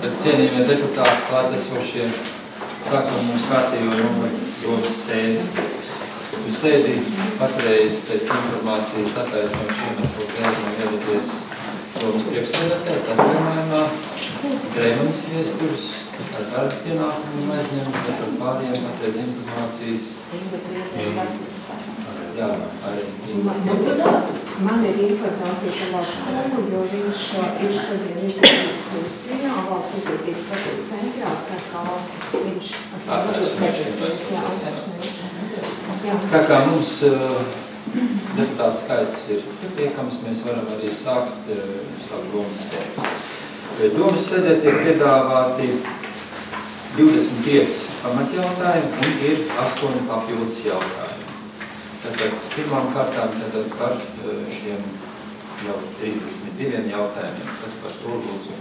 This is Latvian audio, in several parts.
Cienījamie deputāti, klātesošie, sākam mums kārtīgo domas sēdi. Uz sēdi patreiz pēc informācijas attaisnojuši iemeslu pēdējumā ieradies domas priekšsēdētājs atvainājumā, Greimanis viesturs ar darba pienākumu aizņemt, bet ar pāriem patreiz informācijas. Jā, arī. Man ir informācija par Lašanu, jo viņš ir šodien izdarījis ministrijā, valsts izglītības saturu centrā, tā kā viņš Tā kā mums deputāts skaits ir pietiekams, mēs varam arī sākt savu domas sēdi. Domas sēdē tiek piedāvāti 25 pamatjautājumi un ir 8 papildus jautājumi. Tātad pirmām kārtām par šiem jau 32 jautājumiem. Kas par to lūdzu?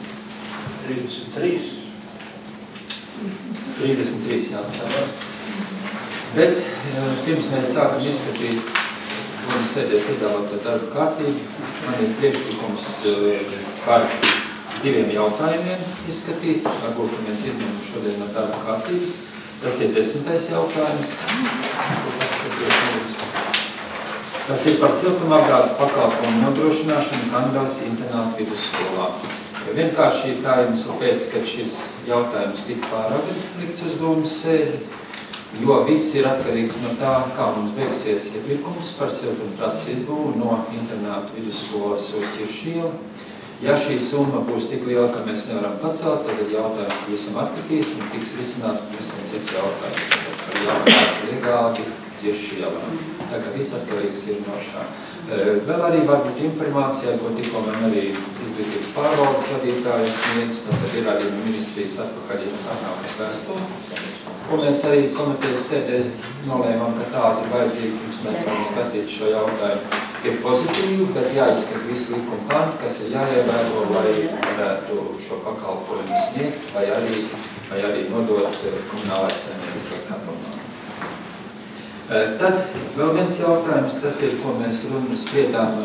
33 jautājumi. Bet pirms mēs sākam izskatīt un sēdēt piedāvāt darba kārtību, man ir priekšlikums par 2 jautājumiem izskatīt. Varbūt, ka mēs izņemam šodien no darba kārtības. Tas ir 10. jautājums. Tas ir par siltumapgādes pakalpojumu nodrošināšanu Kandavas internātu vidusskolā. Vienkārši tā jums pēc, ka šis jautājums tika pāragri likts uz domas sēdi, jo viss ir atkarīgs no tā, kā mums beigsies iepirkums par siltumtrases izbūvi no internātu vidusskolas uz Ķiršielu. Ja šī summa būs tik liela, ka mēs nevaram pacelt, tad jautājums visam atkritīs un tiks risināts visam cits jautājums. Par jautājumu legāli Ķiršielā. Tā kā viss atkarīgs ir no šā. Vēl arī varbūt informācijā, ko tikko man arī izglītības pārvaldes vadītājs sniedz, tad ir arī no ministrijas atpakaļ atnākas vēstule. Un mēs arī komitejas sēdē nolēmām, ka tāda ir vajadzīga, pirms mēs varam skatīt šo jautājumu. Ir pozitīvi, bet jāizskat visi likuma panti, kas ir jāievēro, lai varētu šo pakalpojumu sniegt, vai arī nodot komunālais saimniecībai Katalonā. Tad vēl viens jautājums, tas ir, ko mēs spriedām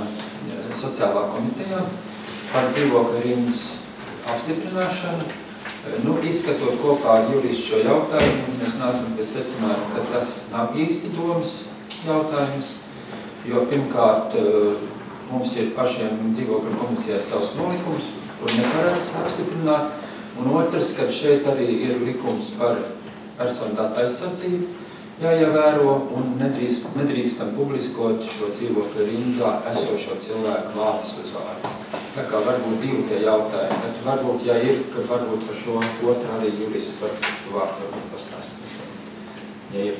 sociālā komitejā par dzīvokļu rindas apstiprināšanu. Izskatot kopā ar juristu šo jautājumu, mēs nācam pie secinājuma, ka tas nav īsti domas jautājums, jo pirmkārt mums ir pašiem dzīvokļu komisijā savs nolikums, kur nevarēs apstiprināt, un otrs, kad šeit arī ir likums par personu datu aizsardzību, jāievēro un nedrīkstam publiskot šo dzīvokļu rindā esošo cilvēku vārdus uzvārdus. Tā kā varbūt 2 tie jautājumi, bet varbūt, ja ir, ka varbūt par šo otru arī jurists var vārdu pastāstīt. Ja ir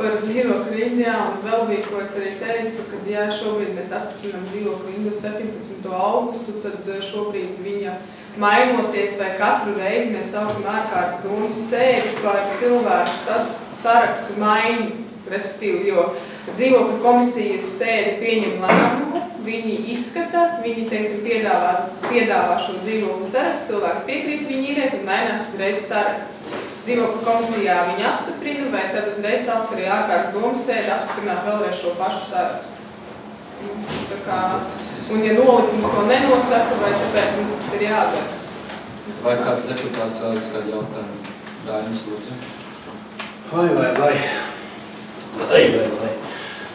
par dzīvokļu rindām un vēl bija, ko es arī teicu, ka ja šobrīd mēs apstiprinām dzīvokļu rindu 17. augustu, tad šobrīd viņa mainoties vai katru reizi mēs sauksim ārkārtas domas sēdi par cilvēku sarakstu maiņu, respektīvi, jo dzīvokļu komisijas sēdi pieņem lēmumu, viņi izskata, viņi, teiksim, piedāvā šo dzīvokļu sarakstu, cilvēks piekrīt viņi īrēt un mainās uzreiz sarakstu. Dzīvokļu komisijā viņi apstiprina, vai tad uzreiz sauks arī ārkārtas domas sēdi apstiprināt vēlreiz šo pašu sarakstu. Tā kā, un ja nolikums to nenosaka, vai tāpēc mums tas ir jādara. Vai kāds deputāts vēl kādu jautājumu? Dāņas, lūdzu. Vai.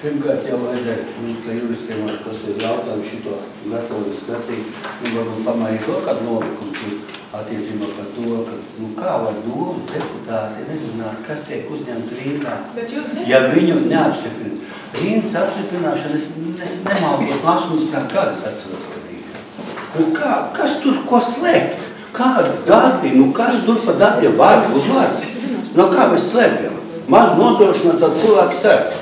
Pirmkārt jau vajadzēja, ka juristiem, kas ir jautājumi šito metodi skatīt, un varbūt pamainīt vēl kādu nolikumu attiecībā par to, ka, kā var domas deputāti nezināt, kas tiek uzņemt rindā, ja viņu neapstiprina. Rindas apstiprināšana, es nemaldos, 18. gada es atceros, kad ir. Kas tur, ko slēpt? Kādi dati, kas tur par datiem vārds, uzvārds? Kā mēs slēpjam? Maz nodrošināt tādu cilvēku sarakstu.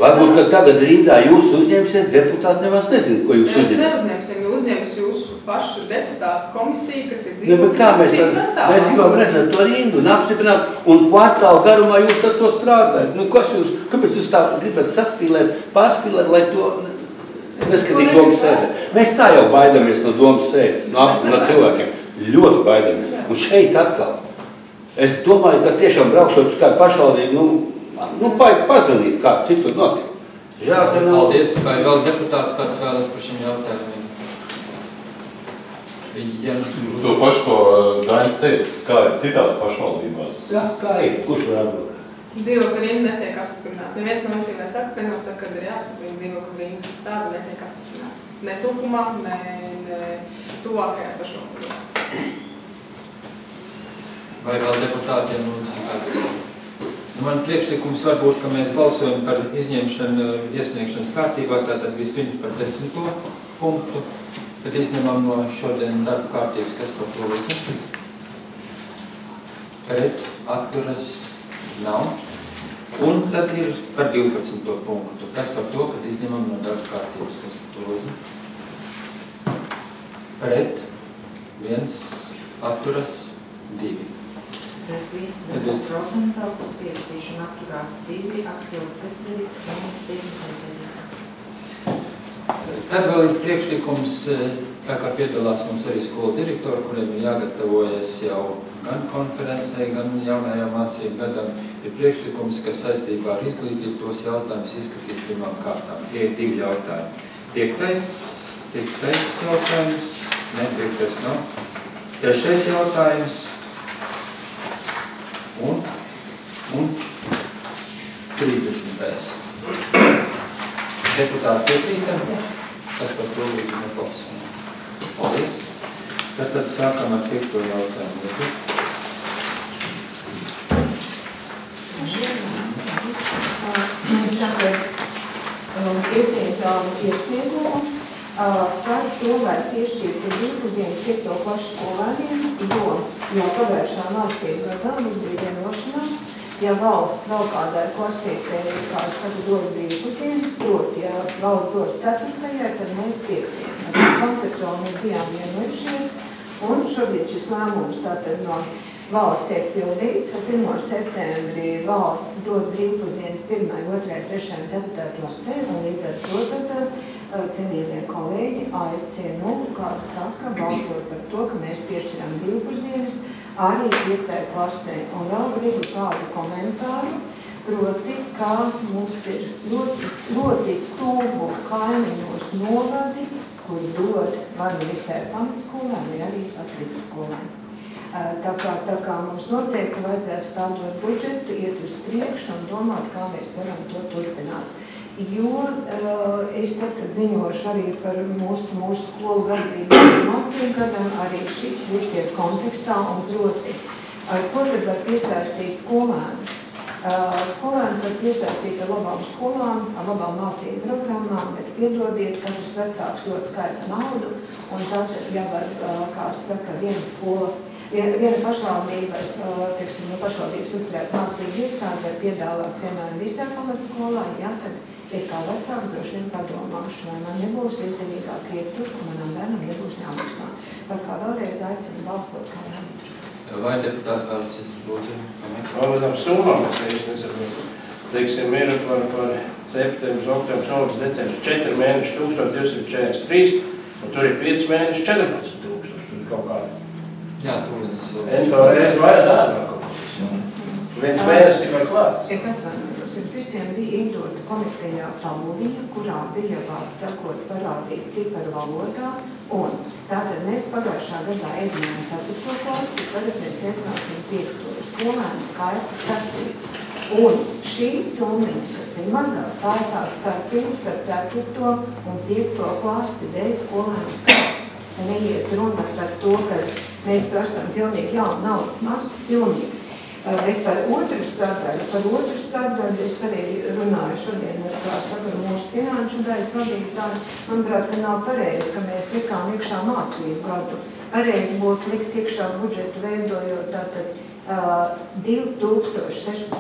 Varbūt, ka tagad rindā jūs uzņemsiet, deputāti nemaz nezinu, ko jūs uzņemat. Mēs neuzņemsim, uzņems jūsu pašu deputātu komisiju, kas ir dzīvokļu komisijas sastāvā. Mēs gribam redzēt to rindu un apstiprināt, un kvartālu garumā jūs ar to strādājat. Kāpēc jūs tā gribat saspīlēt, pārspīlēt, lai to neskatīt domas sēdes? Mēs tā jau baidamies no domas sēdes, no cilvēkiem. Ļoti baidamies. Un šeit atkal. Es domāju, ka tiešām braukšot uz kādu pašvaldību, pazvanīt, kā citur notiek. Žēl, ka nav. Paldies. Vai vēl deputāts kāds vēlas par šiem jautājumiem? Ja. To pašu, ko Dainis teica, kā ir citās pašvaldībās. Jā, kā ir? Kurš var atbildēt? Dzīvokļu rinda netiek apstiprināta. Neviens normatīvais akts nenosaka, kad ir jāapstiprina dzīvokļu rinda. Tāda netiek apstiprināta. Ne Tukumā, ne tuvākajās pašvaldībās. Vai vēl deputātiem lūdzu? Man priekšlikums varbūt, ka mēs balsojam par izņemšanu iesniegšanas kārtībā, tātad vispirms par 10. punktu, tad izņemam no šodien darba kārtības, kas par to līdzi. Pret atturas nav. Un tad ir par 12. punktu, kas par to, kad izņemam no darba kārtības, kas par to līdzi. Pret 1 atturas 2. Pret 1 Rozenfelds pierakstīšana atturās 2, Aksela Petrevits un Sīdņas Edita. Tad vēl ir priekšlikums, tā kā piedalās mums arī skolu direktori, kuriem ir jāgatavojas jau gan konferencei, gan jaunajām mācību gadam, ir priekšlikums, kas saistībā ar izglītību tos jautājumus izskatīt pirmām kārtām. Tie ir 2 jautājumi. 5. jautājums, ne, 5. nav. 3. jautājums un 30. Deputāti piekrītam, kas par to līdzi neklausās. Paldies. Tad sākam ar 5. jautājumu. Iesniegumu par to, lai piešķirtu brīvdienas 5. klases skolēniem, jo jau pagājušā mācību gadā mums bija vienošanās, ja valsts vēl kādai klasē, kā es saku, dos brīvdienas, proti, ja valsts dos 4. tad mēs 5. Konceptuāli mēs bijām vienojušies, un šobrīd šis lēmums tātad no valsts tiek pildīts, ka 1. septembrī valsts dod brīvdienas 1., 2., 3. un 4. klasē, un līdz ar to tad cienījamie kolēģi aicinu, kā saka, balsot par to, ka mēs piešķiram brīvdienas arī 5. klasē. Un vēl gribu kādu komentāru, proti, kā mums ir ļoti tuvu kaimiņos novadi, kur dod vai nu visai pamatskolēm, vai arī Latvijas skolēm. Tā kā mums noteikti vajadzētu stādot budžetu, iet uz priekšu un domāt, kā mēs varam to turpināt. Jo es tad, kad ziņošu arī par mūsu skolu gadrību mācību gadam, arī šis viss ir kontekstā un proti, ko tad var piesaistīt skolēnu. Skolēns var piesaistīt ar labām skolām, ar labām mācību programmām, bet piedodiet, katrs vecāks ļoti skaita naudu, un tātad jāvar, kā saka, viena pašvaldība, teiksim, no pašvaldības uzturēt mācību iestādi, piedāvāt, piemēram, visā pamatskolā, ja, tad es kā vecāks droši vien padomāšu, vai man nebūs izdevīgāk iet tur, ka manam bērnam nebūs jāmaksā. Par kā vēlreiz aicinu balsot kā jāmaksā. Vai deputāti kāds lūdzu? Valodām summām, teiksim, ir par septembris, oktobris, novembris, decembris 4 mēneši 1243, un tur ir 5 mēneši 14 000, tur kaut kādi. Jā, tūlīnis vēl. Ento reizi vajag dārgāk kaut kas. Viens mēnesis vai klāt. Es atvainojos, jums visiem bija iedota komiskajā tabuliņa, kurā bija vārds sakot parādīt ciparu valodā, un tātad mēs pagājušā gadā ēdinājām 4. klasi, tagad mēs ēdināsim 5. skolēnu skaitu 7. Un šī summiņa, kas ir mazāk, tā ir tā starpība starp 4. un 5. klasi dēļ skolēnu skaitu. Neiet runa par to, ka mēs prasām pilnīgi jaunu naudas masu, pilnīgi. Bet par otru sadaļu es arī runāju šodien ar mūsu finanšu daļas vadītāju. Manuprāt, ka nav pareizi, ka mēs likām iekšā mācību gadu. Pareizi būtu likt iekšā budžetu veidojot tātad 2016.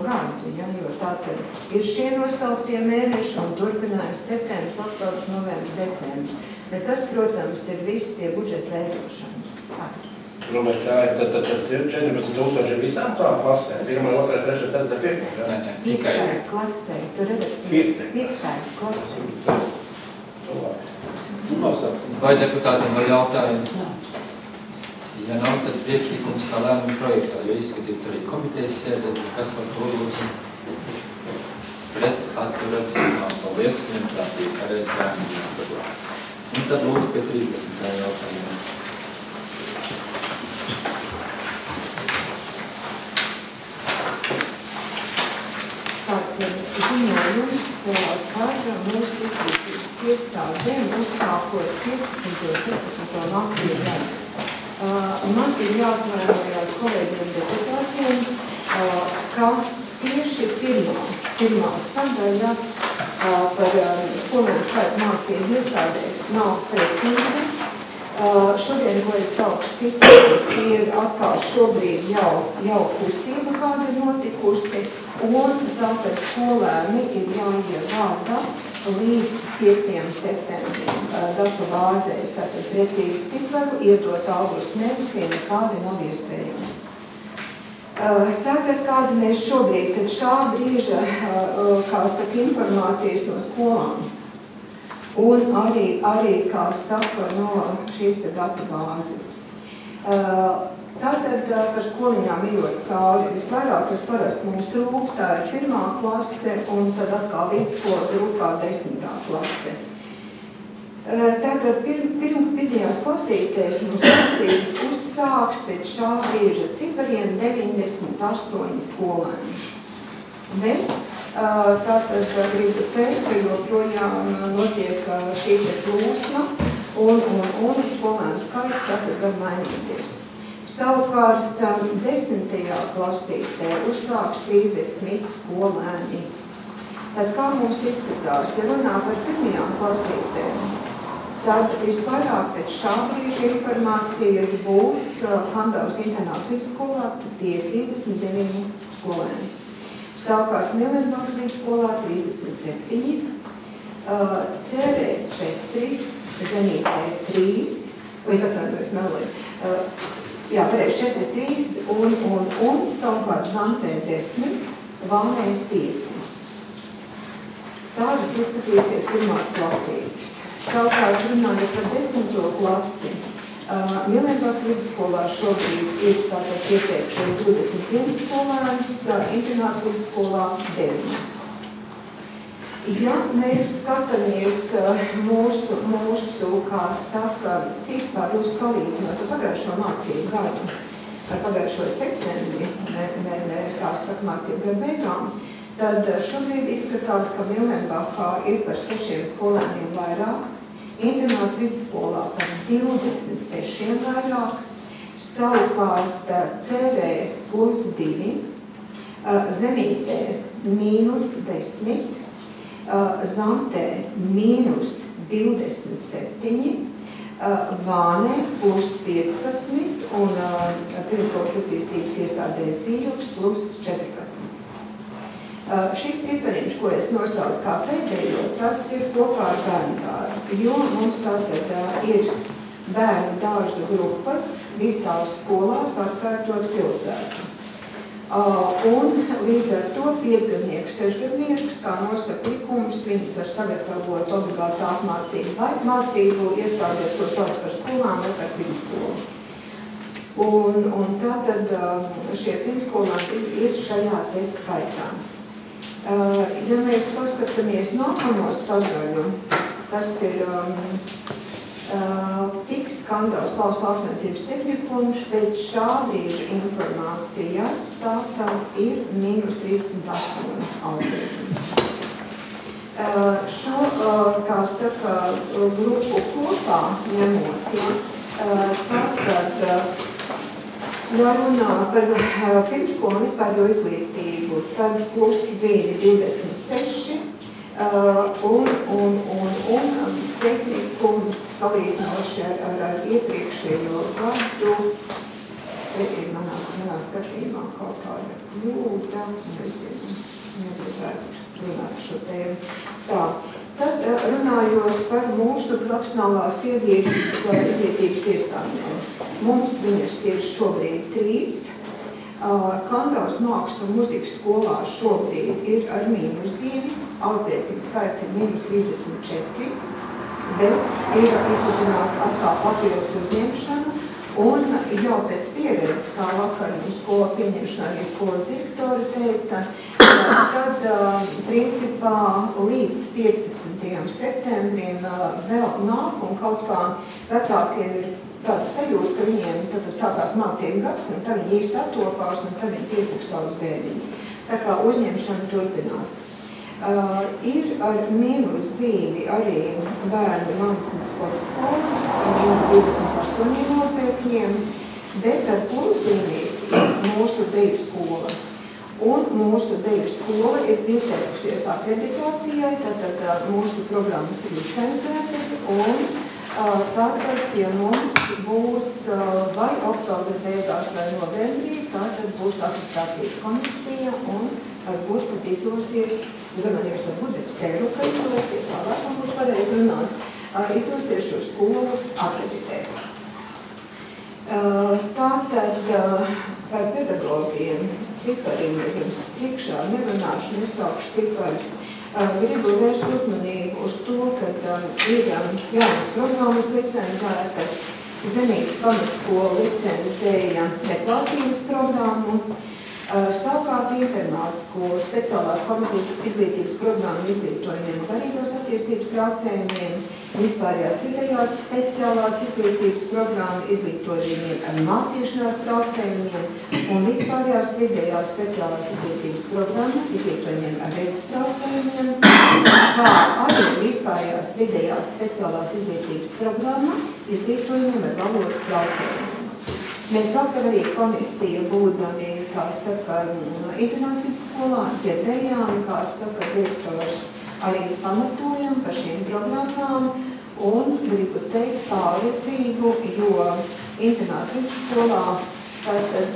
gadu, ja, jo tātad ir šie nosauktie mēneši un turpinājums septembris, oktobris, novembris, decembris. Bet tas, protams, ir viss tie budžeta veidošanas. Nu, bet tā ir, tad ir 14 000 ir visām tām klasēm. 1, 2, 3, 4, 5. Nē, tikai. 5. klasē, tu redakcija 5. klasē. Vai deputātiem var jautājumi? Ja nav, tad priekšlikums kā lēmuma projektā, jo izskatīts arī komitejas sēdē, kas par to lūdzu pret atturas. Paldies, vienprātīgi, pareizi lēmumu. Un tad lūdzu pie 30. jautājumā. ziņojums par mūsu izglītības iestādēm uzsākot 15. un 17. mācību gadu. Man ir jāatvainojās kolēģiem deputātiem, ka tieši pirmā sadaļa par skolēnu skaitu mācību iestādēs nav precīzi. Šodien, ko es saukšu citos, ir atkal šobrīd jau kustība, kāda ir notikusi, un tāpēc skolēni ir jāievāda līdz 5. septembrim datu bāzēs, tātad precīzi ciparu, iedot augustu mēnesī, nekādi nav iespējams. Tagad, kāda mēs šobrīd, tad šā brīža, kā saka, informācijas no skolām, un arī kā saka, no šīs datu bāzes. Tātad par skoliņām ejot cauri, visvairāk, kas parasti mums trūk, tā ir 1. klase, un tad atkal vidusskola grupā 10. klase. Tātad pirmajās klasītēs mums mācības uzsāks pēc šā brīža cipariem 98 skolēni. Bet tātad gribu teikt, ka joprojām notiek šī plūsma, un skolēnu skaits tātad var mainīties. Savukārt 10. klasītē uzsāks 30 skolēni. Tad kā mums izskatās, ja runā par 1. klasītēm, tad visvairāk pēc šā brīža informācijas būs Handavas internātu vidusskolā, tie ir 39 skolēni. Savukārt Milenbaka vidusskolā 37, Cerē 4, Zenītē 3, vai es atvainojos meloju, jā, pareizi 4, 3, un savukārt Zantē 10, Vānē 5. Tādas izskatīsies pirmās klasītes. Savukārt runājot par 10. klasi, Milenbaka vidusskolā šobrīd ir tātad pieteikšies 21 skolēns, internātu vidusskolā 9. Ja mēs skatāmies mūsu, kā saka, ciparu salīdzinot ar pagājušo mācību gadu, ar pagājušo septembri, kā saka, mācību gadu beigām, tad šobrīd izskatās, ka Milenbakā ir par 6 skolēniem vairāk, internātu vidusskolā par 26 vairāk, savukārt Cerē +2, Zenītē -10, Zantē -27, Vānē +15 un pirmskolas izglītības iestādēs Zīļuks +14. Šis cipariņš, ko es nosaucu kā pēdējo, tas ir kopā ar bērnu dārzu, jo mums tātad ir bērnu dārzu grupas visās skolās, atskaitot pilsētu. Un līdz ar to 5-gadniekus, 6-gadniekus, kā nosaka likums, viņus var sagatavot obligātu apmācību vai mācību iestādēs, ko sauc par skolām vai par pirmskolu. Un tātad šie pirmskolāni ir šajā te skaitā. Ja mēs paskatāmies nākamo sadaļu, tas ir Tikts Kandavas valsts lauksniecības tehnikums, pēc šā brīža informācijas tātad ir -38 audzēkļi. Šo, kā saka, grupu kopā ņemot, tātad, ja runā par pirmskolu un vispārējo izglītību, tad pluszīmi 26, un tehnikums salīdzinoši ar iepriekšējo gadu, te ir manā skatījumā kaut kāda kļūda, nevajadzētu runāt šo tēmu. Tā, tad runājot par mūsu profesionālās izglītības iestādēm, mums viņas ir šobrīd 3. Kandavas mākslas un muzikas skolā šobrīd ir ar -2, audzēkļu skaits ir -34, bet ir izsludināta atkal papildus uzņemšana, un jau pēc pieredzes, kā vakar skolu pieņemšanā arī skolas direktori teica, tad principā līdz 15. septembrim vēl nāk, un kaut kā vecākiem ir tāda sajūta, ka viņiem tad sākās mācību gads, un tad viņi īsti attopās, un tad viņi piesaka savus bērniņus. Tā kā uzņemšana turpinās. Ir ar mīnuru zīmi arī bērnu Lampnes sporta skola, 28 locekļiem, bet ar pluszīmī ir mūsu deju skola. Un mūsu deju skola ir pieteikusies akreditācijai, tātad mūsu programmas ir licencētas, un tātad, ja mums būs vai oktobra beigās vai novembrī, tātad būs akreditācijas komisija, un varbūt, kad izdosies, varbūt, bet ceru, ka izdosies, tālāk man būtu pareizi runāt, izdosies šo skolu akreditēt. Tātad par pedagogiem cipariem jums priekšā nerunāšu, nesaukšu ciparus. Gribu vērst uzmanību uz to, ka ir jaunas programmas licencētas, Zenītas pamatskola licencēja neklātības programmu, savukārt internāta skola speciālās pamatizglītības programmu izglītojumiem un garīgās attīstības traucējumiem, vispārējās vidējās speciālās izglītības programmu izglītojumiem ar mācīšanās traucējumiem un vispārējās vidējās speciālās izglītības programmu izglītojumiem ar redzes traucējumiem, kā arī vispārējās vidējās speciālās izglītības programma izglītojumiem ar valodas traucējumiem. Mēs vakar arī komisija būdami, kā saka, internātvidas skolā, dzirdējām, kā saka, direktors arī pamatojam par šīm programmām un gribu teikt pārliecību, jo internātvidas skolā tātad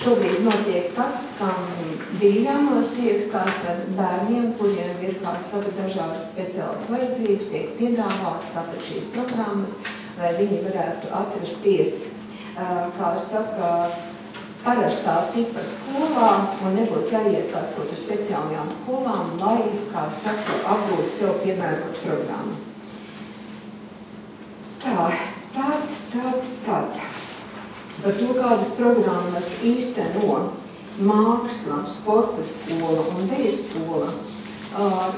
šobrīd notiek tas, kam bija jānotiek, tātad bērniem, kuriem ir, kā saka, dažādas speciālas vajadzības, tiek piedāvāts tātad šīs programmas, lai viņi varētu atrasties, kā saka, parastā tipa skolā un nebūtu jāiet kāds kaut uz speciālajām skolām, lai, kā saka, apgūtu sev piemērot programmu. Tad. Par to, kādas programmas īsteno māksla, sporta skola un deju skola,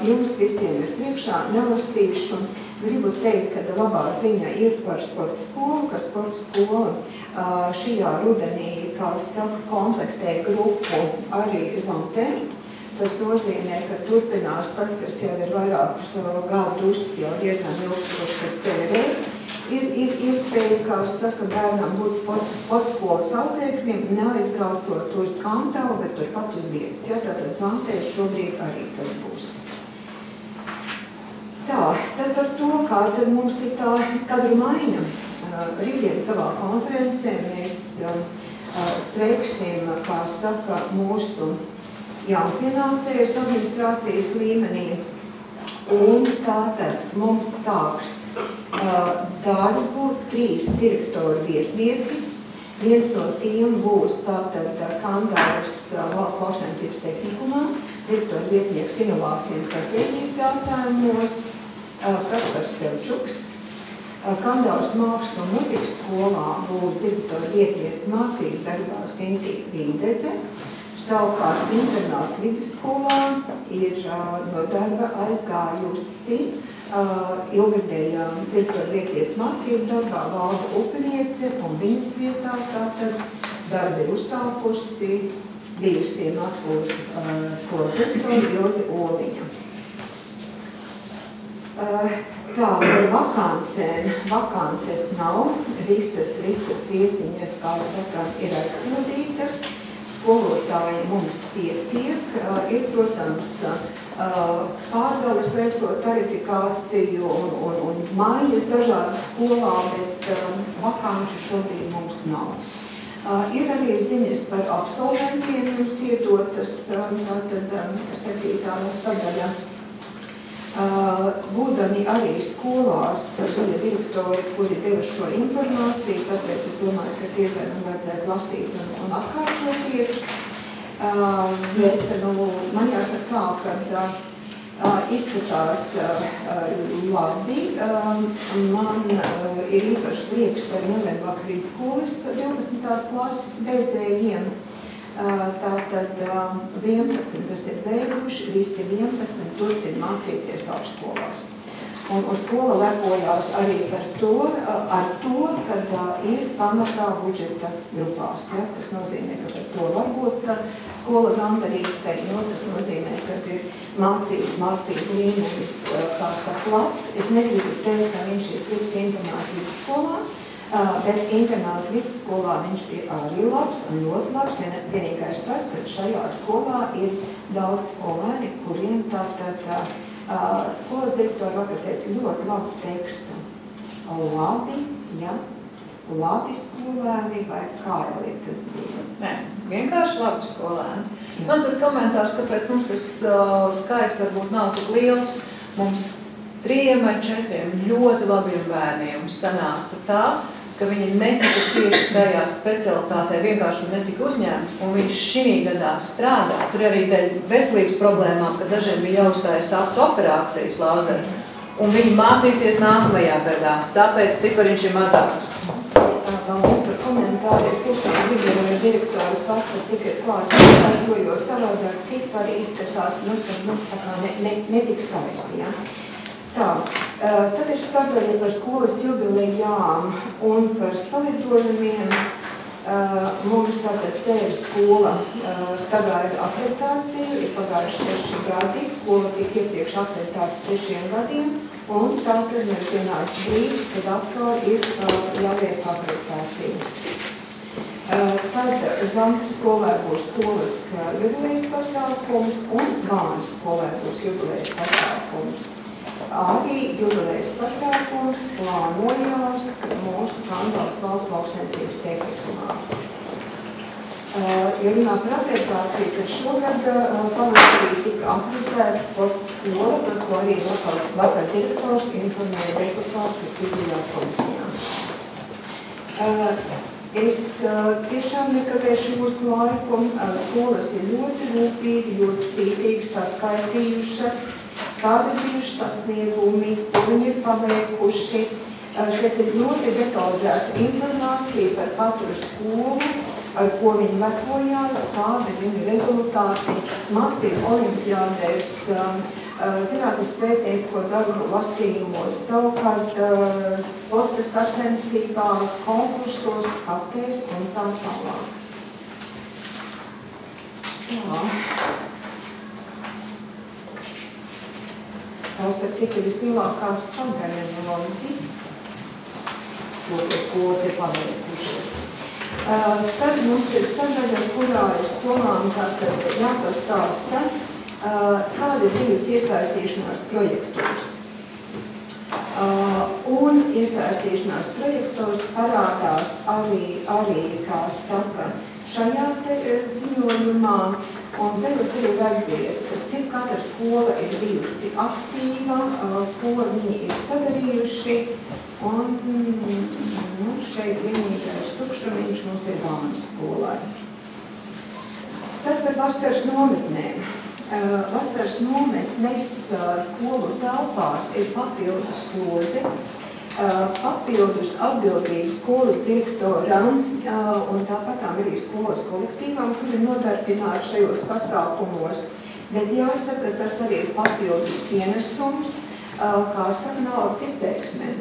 jums visiem ir priekšā, nelasīšu. Gribu teikt, ka labā ziņa ir par sporta skolu, ka sporta skola šajā rudenī, kā saka, komplektē grupu arī Zantē. Tas nozīmē, ka turpinās tas, kas jau ir vairākus gadus, jau diezgan ilgstoši ar CV. Ir iespēja, kā saka, bērnam būt sporta skolas audzēkņiem, neaizbraucot uz Kantavu, bet turpat uz vietas. Ja? Tātad Zantē šobrīd arī tas būs. Tad par to, kā tad mums ir tā kadru maiņa. Rītdien savā konferencē mēs sveiksim, kā saka, mūsu jaunpienācējus administrācijas līmenī. Un tātad mums sāks darbu 3 direktoru vietnieki. Viens no tiem būs tātad Kandavas valsts lauksaimniecības tehnikumā, direktoru vietnieks inovācijas stratēģijas jautājumos, Kaspars Sevčuks. Kandavas mākslas un muzikas skolā būs direktoru vietnieks mācību darbā Sintīka Vīndedze. Savukārt internāta vidusskolā ir no darba aizgājusi ilgadējā direktoru vietnieks mācību darbā Valda Upeniece un viņas vietā tātad darba ir uzsākusi bijusī Matkulas skolas direktora Ilze Oliņa. Par vakancēm. Vakances nav, visas vietiņas, kā saka, ir aizpildītas. Skolotāji mums pietiek, ir, protams, pārdales veicot tarifikāciju un maiņas dažādas skolā, bet vakanču šobrīd mums nav. Ir arī ziņas par absolventiem jums iedotas, tātad 7. sadaļa. Būdami arī skolās bija direktori, kuri deva šo informāciju, tāpēc es domāju, ka tiesēm vajadzētu lasīt un atkārtoties. Bet man jāsaka tā, ka izskatās labi. Man ir īpaši prieks par Nevenvaka vidusskolas 12. klases beidzējiem. Tātad 11, kas ir beiguši, visi 11 turpina mācīties augstskolās. Un skola lepojās arī ar to, kad ir pamatā budžeta grupās. Ja? Tas nozīmē, ka par to var būt skola gandarīta, jo tas nozīmē, ka ir mācību līmenis, kā saka, labs. Es negribu teikt, ka viņš ir slikts internāta vidusskolā, bet internāta vidusskolā viņš ir arī labs un ļoti labs. Vienīgais tas, ka šajā skolā ir daudz skolēni, kuriem tātad skolas direktori vakar teica ļoti labu tekstu. Labi, ja? Labi skolēni vai kā jau tas bija? Nē, vienkārši labi skolēni. Man tas komentārs, kāpēc mums tas skaits varbūt nav tik liels, mums 3 vai 4 ļoti labiem bērniem sanāca tā, ka viņi netika tieši tajā specialitātē vienkārši netika uzņemti, un viņš šī gadā strādā. Tur arī dēļ veselības problēmām, ka dažiem bija jāuzstājas acu operācijas lāzeru, un viņi mācīsies nākamajā gadā, tāpēc cipariņš ir mazāks. Paldies par komentāru. Es tiešām gribu direktoru pati, cik ir klāt, jo savādāk cipari izskatās, tā kā netik skaisti, ja? Tā, tad ir sadaļa par skolas jubilejām un par salidojumiem. Mums tātad ceļa skola sagaida akreditāciju, ir pagājuši 6 gadi, skola tika iepriekš akreditāta 6 gadiem, un tātad ir pienācis brīdis, kad atkal ir jāveic akreditācija. Tad Zandras skolē būs skolas jubilejas pasākums un Zvānas skolē būs jubilejas pasākums. Arī jubilejas pasākums plānojās mūsu Kandavas valsts lauksainicības teikumā. Ja runā par akreditāciju, tad šogad pavasarī tika akreditēta sporta skola, par ko arī vakar direktors informēja deputātus, kas piedalījās komisijā. Es tiešām nekavēšu mūsu laiku. Skolas ir ļoti rūpīgi, ļoti cītīgi saskaitījušas, kādi ir bijuši sasniegumi, ko viņi ir paveikuši. Šeit ir ļoti detalizēta informācija par katru skolu, ar ko viņi lepojās, kādi ir viņu rezultāti, mācību olimpiādēs, zinātnes pētniecisko darbu lasījumos, savukārt sporta sacensībās, konkursos, skatēs un tā tālāk. Jā. Tās tad cik ir vislielākās sadaļas no visa, ko skolas ir paveikušas. Tad mums ir sadaļa, kurā ir skolām tātad jāpastāsta, kāda ir bijusi iesaistīšanās projektos. Un iesaistīšanās projektos parādās arī kā saka, šajā ziņojumā, un te jūs arī redziet, cik katra skola ir bijusi aktīva, ko viņi ir sadarījuši, un šeit vienīgais tukšumiņš mums ir Vānas skolai. Tad par vasaras nometnēm. Vasaras nometnes skolu telpās ir papildus slodzi, papildus atbildību skolas direktoram un tāpatām arī skolas kolektīvām, kuri nodarbināti šajos pasākumos. Bet jāsaka, tas arī ir papildus pienesums, kā saka, naudas izteiksmē.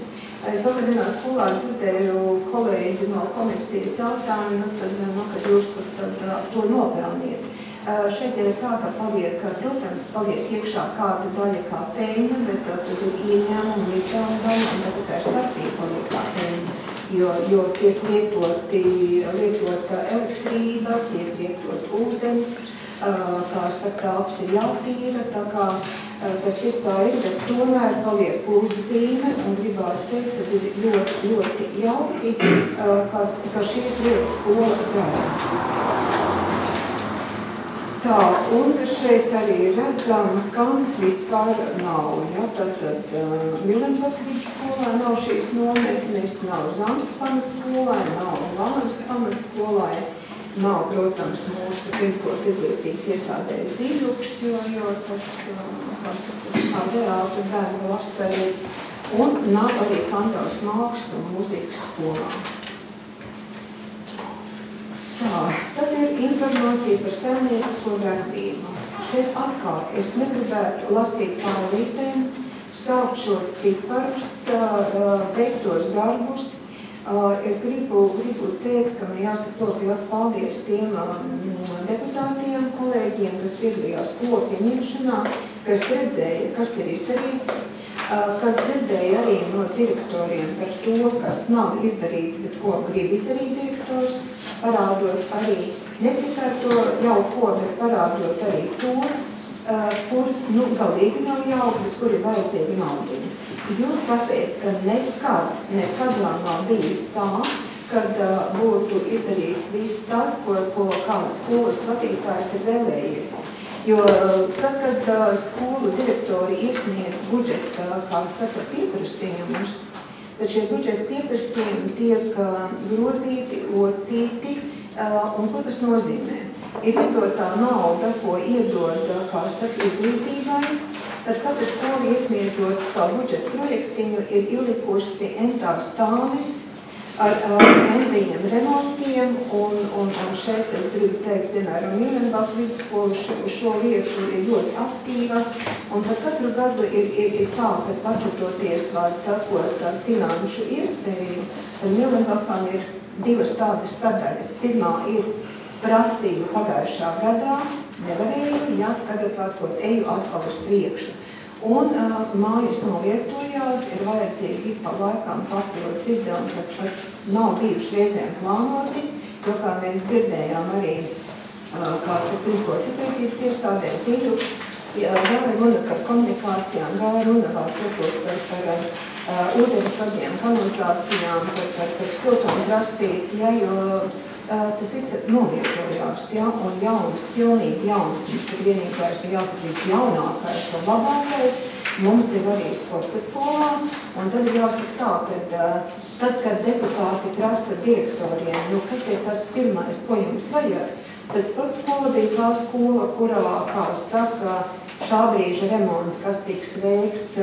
Es vienā skolā dzirdēju kolēģi no komisijas jautājumu, kad jūs to nopelniet. Šeit ir tā, ka protams, paliek iekšā kāda daļa kā peļņa, bet tad ir ieņēmuma līdzdevuma un tad tikai starpība paliek kā peļņa. Jo tiek lietota elektrība, tiek lietot ūdens, kā saka, telpas ir jātīra, tā kā tas vispār ir, bet tomēr paliek pluszīme un gribās teikt, ka ir ļoti, ļoti jauki, ka šīs lietas skola dara. Tā, un šeit arī redzam, ka vispār nav, ja, tad Milenpatvīdas skolā nav šīs nometnes, nav Zantas pamatskolā, nav Vānas pamatskolā, nav, protams, mūsu pirmskolas izglītības iestādē Zīļukšs, jo tas nav reāli, tad bērnu vasarī, un nav arī Kandavas mākslas un mūzikas skolā. Tā, tad ir informācija par saimniecisko darbību. Šeit atkal es negribētu lasīt pārlītēm saukt šos ciparus, veiktos darbus. Es gribu teikt, ka man jāsaka to liels paldies tiem deputātiem, kolēģiem, kas piedalījās skolu pieņemšanā, kas redzēja, kas ir izdarīts, kas dzirdēja arī no direktoriem par to, kas nav izdarīts, bet ko grib izdarīt direktors, parādot arī ne tikai to jauko, bet parādot arī to, kur galīgi nav jauka, bet kur ir vajadzīga naudiņa. Jo tāpēc, ka nekad vēl nav bijis tā, kad būtu izdarīts viss tas, ko kāds skolas vadītājs ir vēlējies. Jo tad, kad skolu direktori iesniedz budžeta, kā saka, pieprasījumus, tad šie budžeta pieprasījumi tiek grozīti, locīti, un ko tas nozīmē? Ir iedotā nauda, ko iedod, kā saka, izglītībai, tad katra skola iesniedzot savu budžeta projektiņu ir ielikusi entās tānis ar entīņiem remontiem, un šeit es gribu teikt, piemēram, Mīlenbach vidusskola šo lietu ir ļoti aktīva, un tad katru gadu ir tā, ka paskatoties, vārdu sakot, finanšu iespēju, tad Mīlenbacham ir divas tādas sadaļas. Pirmā ir prasība pagājušā gadā, nevarēju, ja tagad vāckot eju atkal uz priekšu. Un mājas novietojās, ir vajadzīgi pa laikām papildus izdevumi, kas pat nav bijuši reizēm plānoti, jo, kā mēs dzirdējām arī, kā Sakrīskos izglītības iestādēs, gāja runa par komunikācijām, gāja runa par ūdens vadiem, kanalizācijām, par siltumkrasīt, jo tas ir novietojās, ja, un jaunas, pilnīgi jaunas, mums tad vienīgi vairs jāsakīs jaunākais un labākais, mums ir arī sporta skolā, un tad ir jāsaka tā, ka tad, kad deputāti prasa direktoriem, kas ir tas pirmais, ko jums vajag, tad sporta skola bija tā skola, kurā, kā saka, šā brīža remonts, kas tiks veikts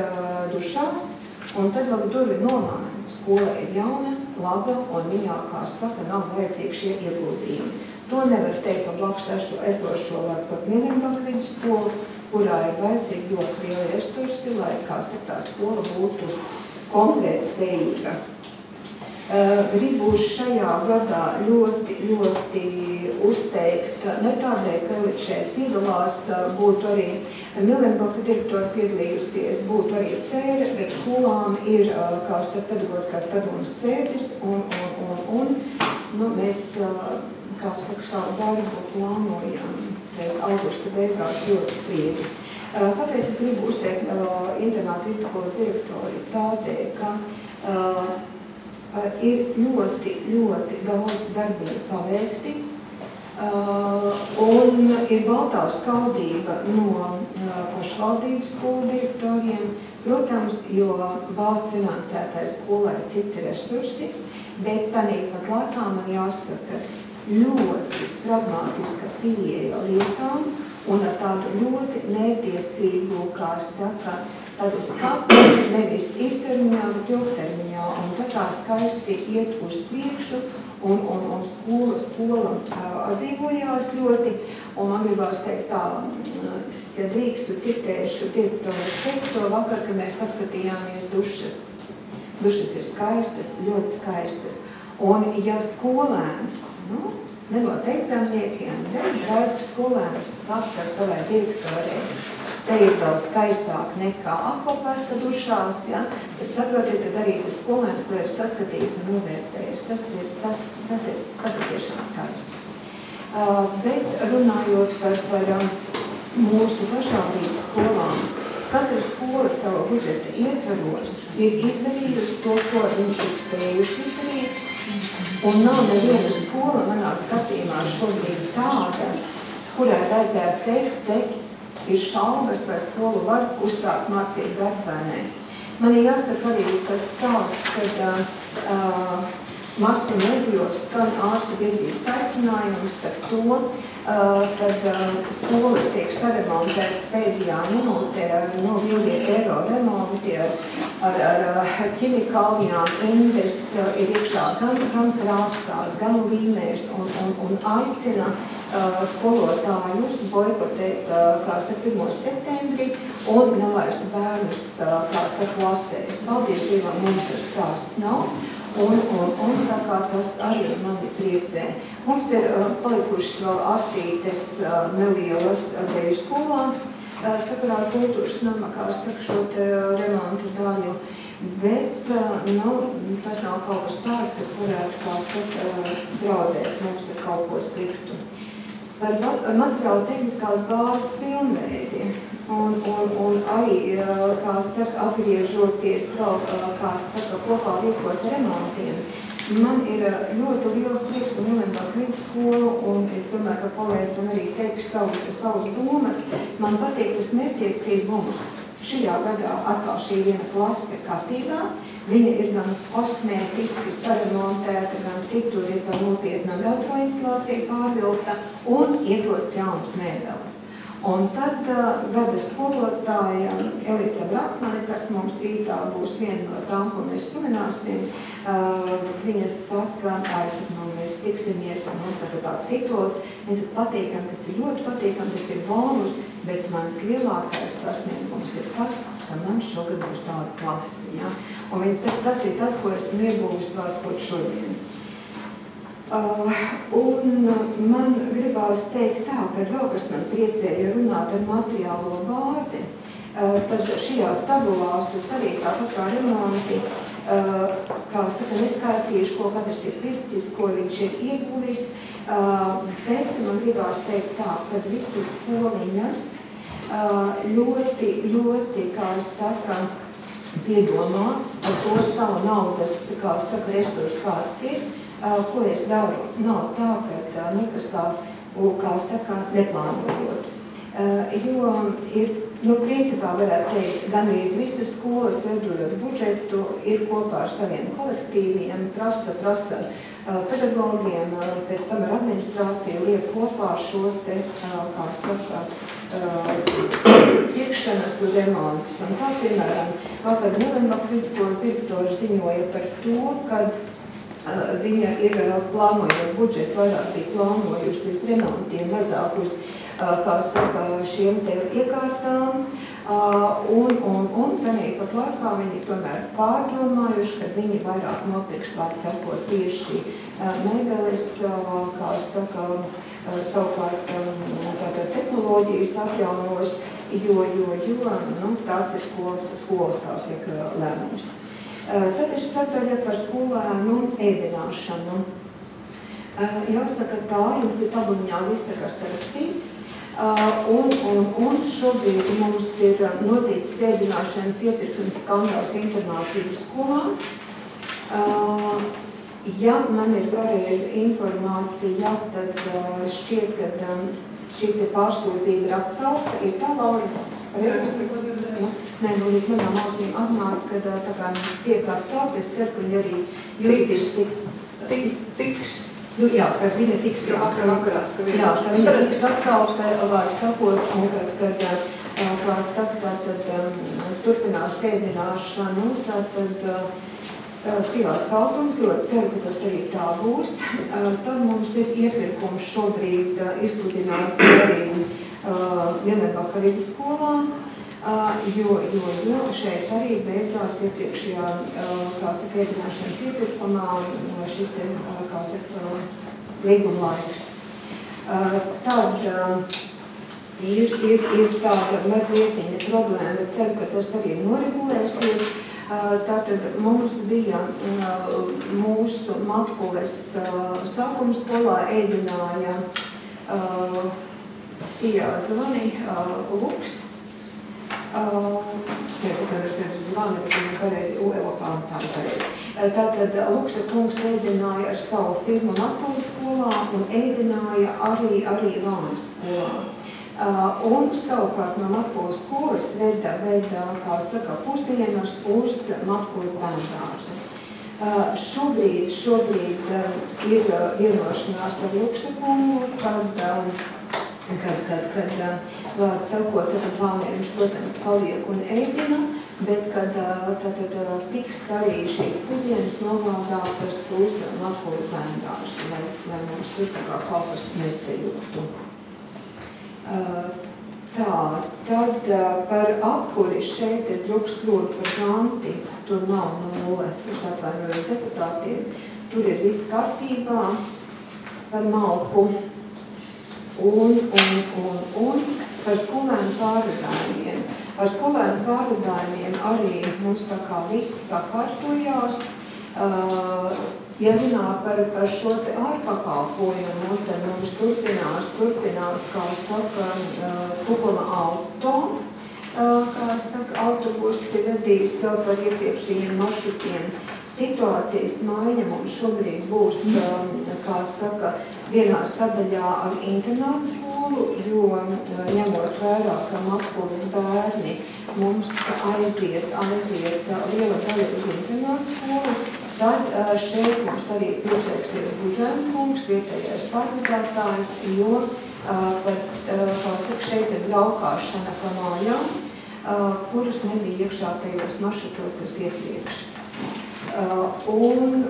dušās, un tad vēl durvi nomāja. Skola ir jauna, laba, un viņā, kā saka, nav vajadzīgi šie ieguldījumi. To nevar teikt par blakus esošo Vāckot Mīlenbach vidusskolu, kurā ir vajadzīgi ļoti lieli resursi, lai, kā saka, tā skola būtu konkurētspējīga. Gribu šajā gadā ļoti uzteikt, ne tādēļ, ka līdz šeit piedalās, būtu arī Mīlenbacha direktori piedalījusies, būtu arī cēre, bet skolām ir, kā saka, pedagoģiskās padomas sēdes, un mēs, kā saka, savu darbu plānojam pēc augusta beigās ļoti spriedi. Kāpēc es gribu uzteikt internāta vidusskolas direktori tādēļ, ka ir ļoti daudz darbību paveikti, un ir baltā skaudība no pašvaldības skolu direktoriem, protams, jo valsts finansētāja skolai citi resursi, bet tāpat laikā man jāsaka ļoti pragmatiska pieeja lietām un ar tādu ļoti mērķtiecīgu, kā saka, tādu skatu nevis īstermiņā, bet ilgtermiņā, un tad tā skaisti iet uz priekšu, un skola atdzīvojās ļoti, un man gribās teikt tā, es drīkstu citēšu direktoru teikto vakar, kad mēs apskatījāmies dušas. Dušas ir skaistas, ļoti skaistas, un ja skolēns, nebūtu teikt zemniekiem, Raizkas skolēns saka savai direktorei, te ir vēl skaistāk nekā akvaparka dušās, ja? Bet saprotiet, ka arī tas skolēns to ir saskatījis un novērtējis. Tas ir tiešām skaisti. Bet runājot par mūsu pašvaldības skolām, katra skola savu budžeta ietvaros ir izdarījusi to, ko viņi ir spējuši izdarīt, un nav neviena skola manā skatījumā šobrīd tāda, kurai vajadzētu teikt, ir šaubas, vai skolu var uzsākt mācību darbu vai nē. Man ir jāsaka arī tas stāsts, kad mastu mēdījos skan ārsta biedrības aicinājums par to, kad skolas tiek saremontētas pēdējā minūtē ar milzīgiem eiro remonti, ar ķimikālijām, endes ir iekšā gan krāsās, gan līmēs un aicina skolotājus boikotēt, 1. septembrī un nelaist bērnus, klasēs. Paldies Dievam, mums tas stāsts nav. Un tā kā tas arī mani priecē. Mums ir palikušas vēl astītes nelielas deju skolā, sakarā kultūras nama, kā saka, šo te remontu daļu, bet tas nav kaut kas tāds, kas varētu, kā saka, draudēt mums ar kaut ko sliktu. Par materiālu tehniskās bāzes pilnveidi un arī, kā saka, atgriežoties vēl, kā saka, kopā liekot remontiem, man ir ļoti liels prieks par Milenbaka vidusskolu, un es domāju, ka kolēģi man arī teiks savas domas. Man patīk tas mērķtiecīgums. Šajā gadā atkal šī viena klase kārtībā. Viņa ir gan kosmētiski saremontēta, gan citur ir tā nopietna elektroinstalācija pārvilkta un iedots jaunas mēbeles. Un tad gada skolotāja Elita Brakmane, kas mums rītā būs viena no tām, ko mēs sumināsim, viņas saka, mēs tiksimies, un tāds tituls. Es saku, patīkam, tas ir ļoti patīkam, tas ir bonus, bet mans lielākais sasniegums ir tas, ka man šogad būs tāda klase. Ja? Un viņi saka, tas ir tas, ko esmu iegūvis vārdstot šodien. Un man gribās teikt tā, ka vēl kas man priecē, ja runāt par materiālo bāzi, tad šajās tabulās es arī tāpat kā remonti, kā saka, neskaitīšu, ko katrs ir pircis, ko viņš ir ieguvis, bet man gribās teikt tā, ka visas skoliņas ļoti, kā saka, piedomā par to savu naudas, kā saka, resursu kāds ir, ko es daru. Nav tā, ka nekas tā, kā saka, neplānojot. Jo ir, principā varētu teikt, gandrīz visas skolas, veidojot budžetu, ir kopā ar saviem kolektīviem, prasa pedagogiem, pēc tam ar administrāciju liek kopā šos te, kā saka, iekšanas un remontus. Un tā, piemēram, vakar Milenbaka vidusskolas direktori ziņoja par to, kad viņa ir plānojot budžetu, vairāk bija plānojusi uz remontiem, mazāk uz, kā saka, šiem te iekārtām. Un tanī pat laikā viņi tomēr pārdomājuši, ka viņi vairāk nopirks, vārds sakot, tieši mēbeles, kā saka, savukārt tātad tehnoloģijas atjaunos, jo tāds ir skolas kā saka lēmums. Tad ir sadaļa par skolēnu ēdināšanu. Jāsaka tā, jums ir tabuļņā viss tā kā sarakstīts, un šobrīd mums ir noticis ēdināšanas iepirkums Skandavas internātu vidusskolā. Ja man ir pareiza informācija, tad šķiet, ka šī te pārsūdzība ir atsaukta, ir tā Laura? Nē, līdz manām ausīm atnāca, kad tā kā tiek atsaukt, es ceru, ka viņi arī juridiski tiks. Jā, kad viņa tiks atsaukta, vārds sakot, un kad kā saka, tad turpinās ēdināšanu, tad sīvās saldums, ļoti ceru, ka tas arī tā būs. Tad mums ir iepirkums šobrīd izsludināts arī Milenbaka vidusskolā, jo šeit arī beidzās iepriekšējā, kā saka, ēdināšanas iepirkumā šis te, kā saka, līguma laiks. Tad ir tāda mazlietiņa problēma, bet ceru, ka tas arī noregulēsies. Tātad mums bija mūsu Matkules sākuma skolā ēdināja Sijā zvani Luks. Tātad Luksa kungs ēdināja ar savu firmu Matkules skolā un ēdināja arī Vānas skolā. Un savukārt no Matkules skolas veda, kā saka, pusdienas uz Matkules bērndārzu. Šobrīd ir vienošanās ar Luksemburgu, kad vārds sakot, tad Valmieriņš, protams, paliek un ēdina, bet kad tiks arī šīs pusdienas nogādātas uz Latgulas bērndārzu, lai mums tur tā kā kaut kas nesajūtu. Tad par apkuri šeit ir druks kļūt par zanti, tur nav 0, es atvainojos deputātiem, tur ir viss kārtībā par malku un par skolēnu pārvadājumiem. Par skolēnu pārvadājumiem arī mums tā kā viss sakārtojās. Ja runā par šo te ārpakalpojumu, tad mums turpinās, kā saka, Tukuma auto, kā saka, autobusi vedīs par iepriekšējiem maršrutiem. Situācijas maiņa mums šobrīd būs, kā saka, vienā sadaļā ar internātu skolu, jo ņemot vērā, ka Matkulas bērni mums aiziet liela daļa uz internātu skolu, tad šeit mums arī pieslēgsies Bužēnkungs, vietējais pārvadātājs, jo, kā saka, šeit ir braukāšana pa mājām, kuras nebija iekšā tajos maršrutos, kas iepriekš. Un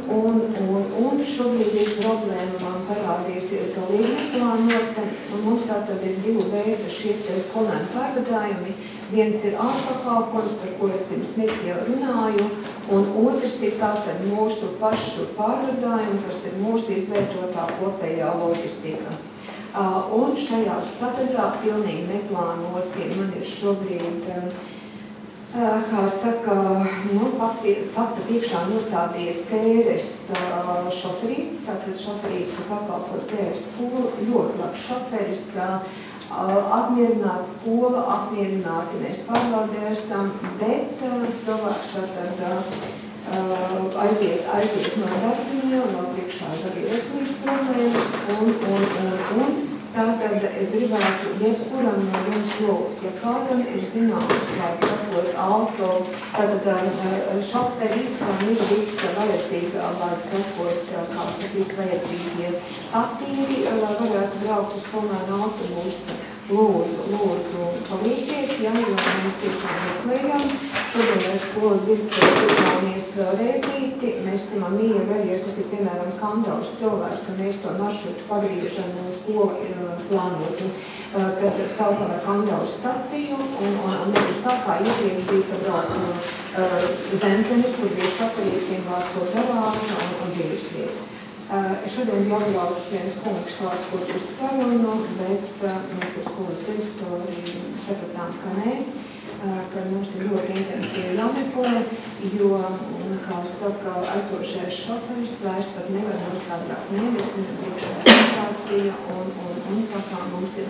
šobrīd ir problēma man parādīsies galīgi neplānota, un mums tātad ir 2 veidi šie skolēnu pārvadājumi. Viens ir ārpakalpojums, par ko es pirms mirkļa jau runāju, un otrs ir tātad mūsu pašu pārvadājumi, kas ir mūsu izveidotā kopējā loģistika. Un šajā sadaļā pilnīgi neplānoti man ir šobrīd, kā saka, fakta priekšā nostādīja Cēres šoferītis, tātad šoferītis, kas apkalpo Cēres skolu, ļoti labs šoferis, apmierināta skola, apmierināti mēs pārvaldē esam, bet cilvēks tātad aiziet no darbiņa, no priekšā arī veselības problēmas, un tātad es gribētu jebkuram no jums lūgt, ja kādam ir zināms, vai sakot auto, tātad šoferis, vai ir visa vajadzīga, vai sakot, kā sakīs, vajadzīgie papīri, lai varētu braukt uz skolēnu autobusu. Lūdzu, palīdziet, ja, jo mēs tiešām meklējam. Šodien mēs skolas direktors tikāmies reizīti. Mēs esam mieru arī, kas ir, piemēram, Kandavas cilvēks, ka mēs to maršrutu pagriežam uz ko plānotu, kad saucam ar Kandavas staciju, un nevis tā kā iepriekš bija, ka brauc no Zemtenes, kur bija šoferītiem vārds to garāžu un dzīvesvietu. Šodien jau brauc viens kungs vārds, kur uz sarunu, bet mēs ar skolas direktori sapratām, ka nē, ka mums ir ļoti intensīvi jāmeklē, jo, kā saka, esošais šoferis vairs pat nevar nostādāt nevis priekšējā situācija, un tā kā mums ir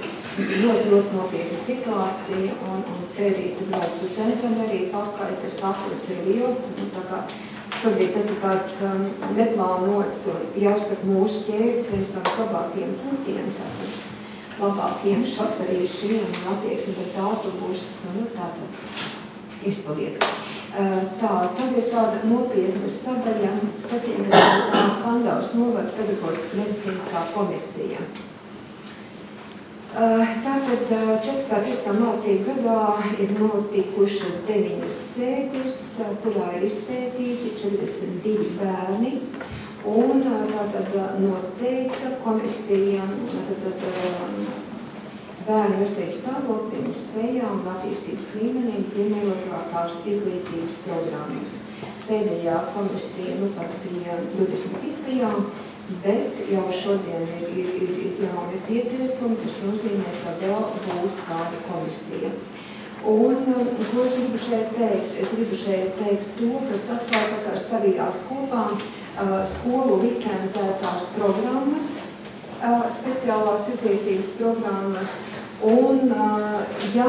ļoti nopietna situācija, un cerīti brauc uz Zemteni arī pakaļ, tas aplis ir liels, un tā kā šobrīd tas ir tāds neplānots un jāsaka mūsu ķēdes viens no labākajiem punktiem, tātad labākajiem šoferīšiem un attieksmi, bet autobus, tātad izpaliek. Tad ir tāda nopietna sadaļa, Kandavas novada pedagoģiskā medicīniskā komisija. Tātad 14. mācību gadā ir notikušas 9 sēdes, kurā ir izpētīti 42 bērni, un tātad noteica komisija bērnu veselības stāvoklim, spējām un attīstības līmenim piemērotākās izglītības programmas. Pēdējā komisija pat bija 25. Bet jau šodien ir jauni pieteikumi, kas nozīmē, ka vēl būs kāda komisija. Un, ko es gribu šeit teikt? Es gribu šeit teikt to, kas atkal tā kā savijās kopā skolu licencētās programmas, speciālās izglītības programmas. Un, ja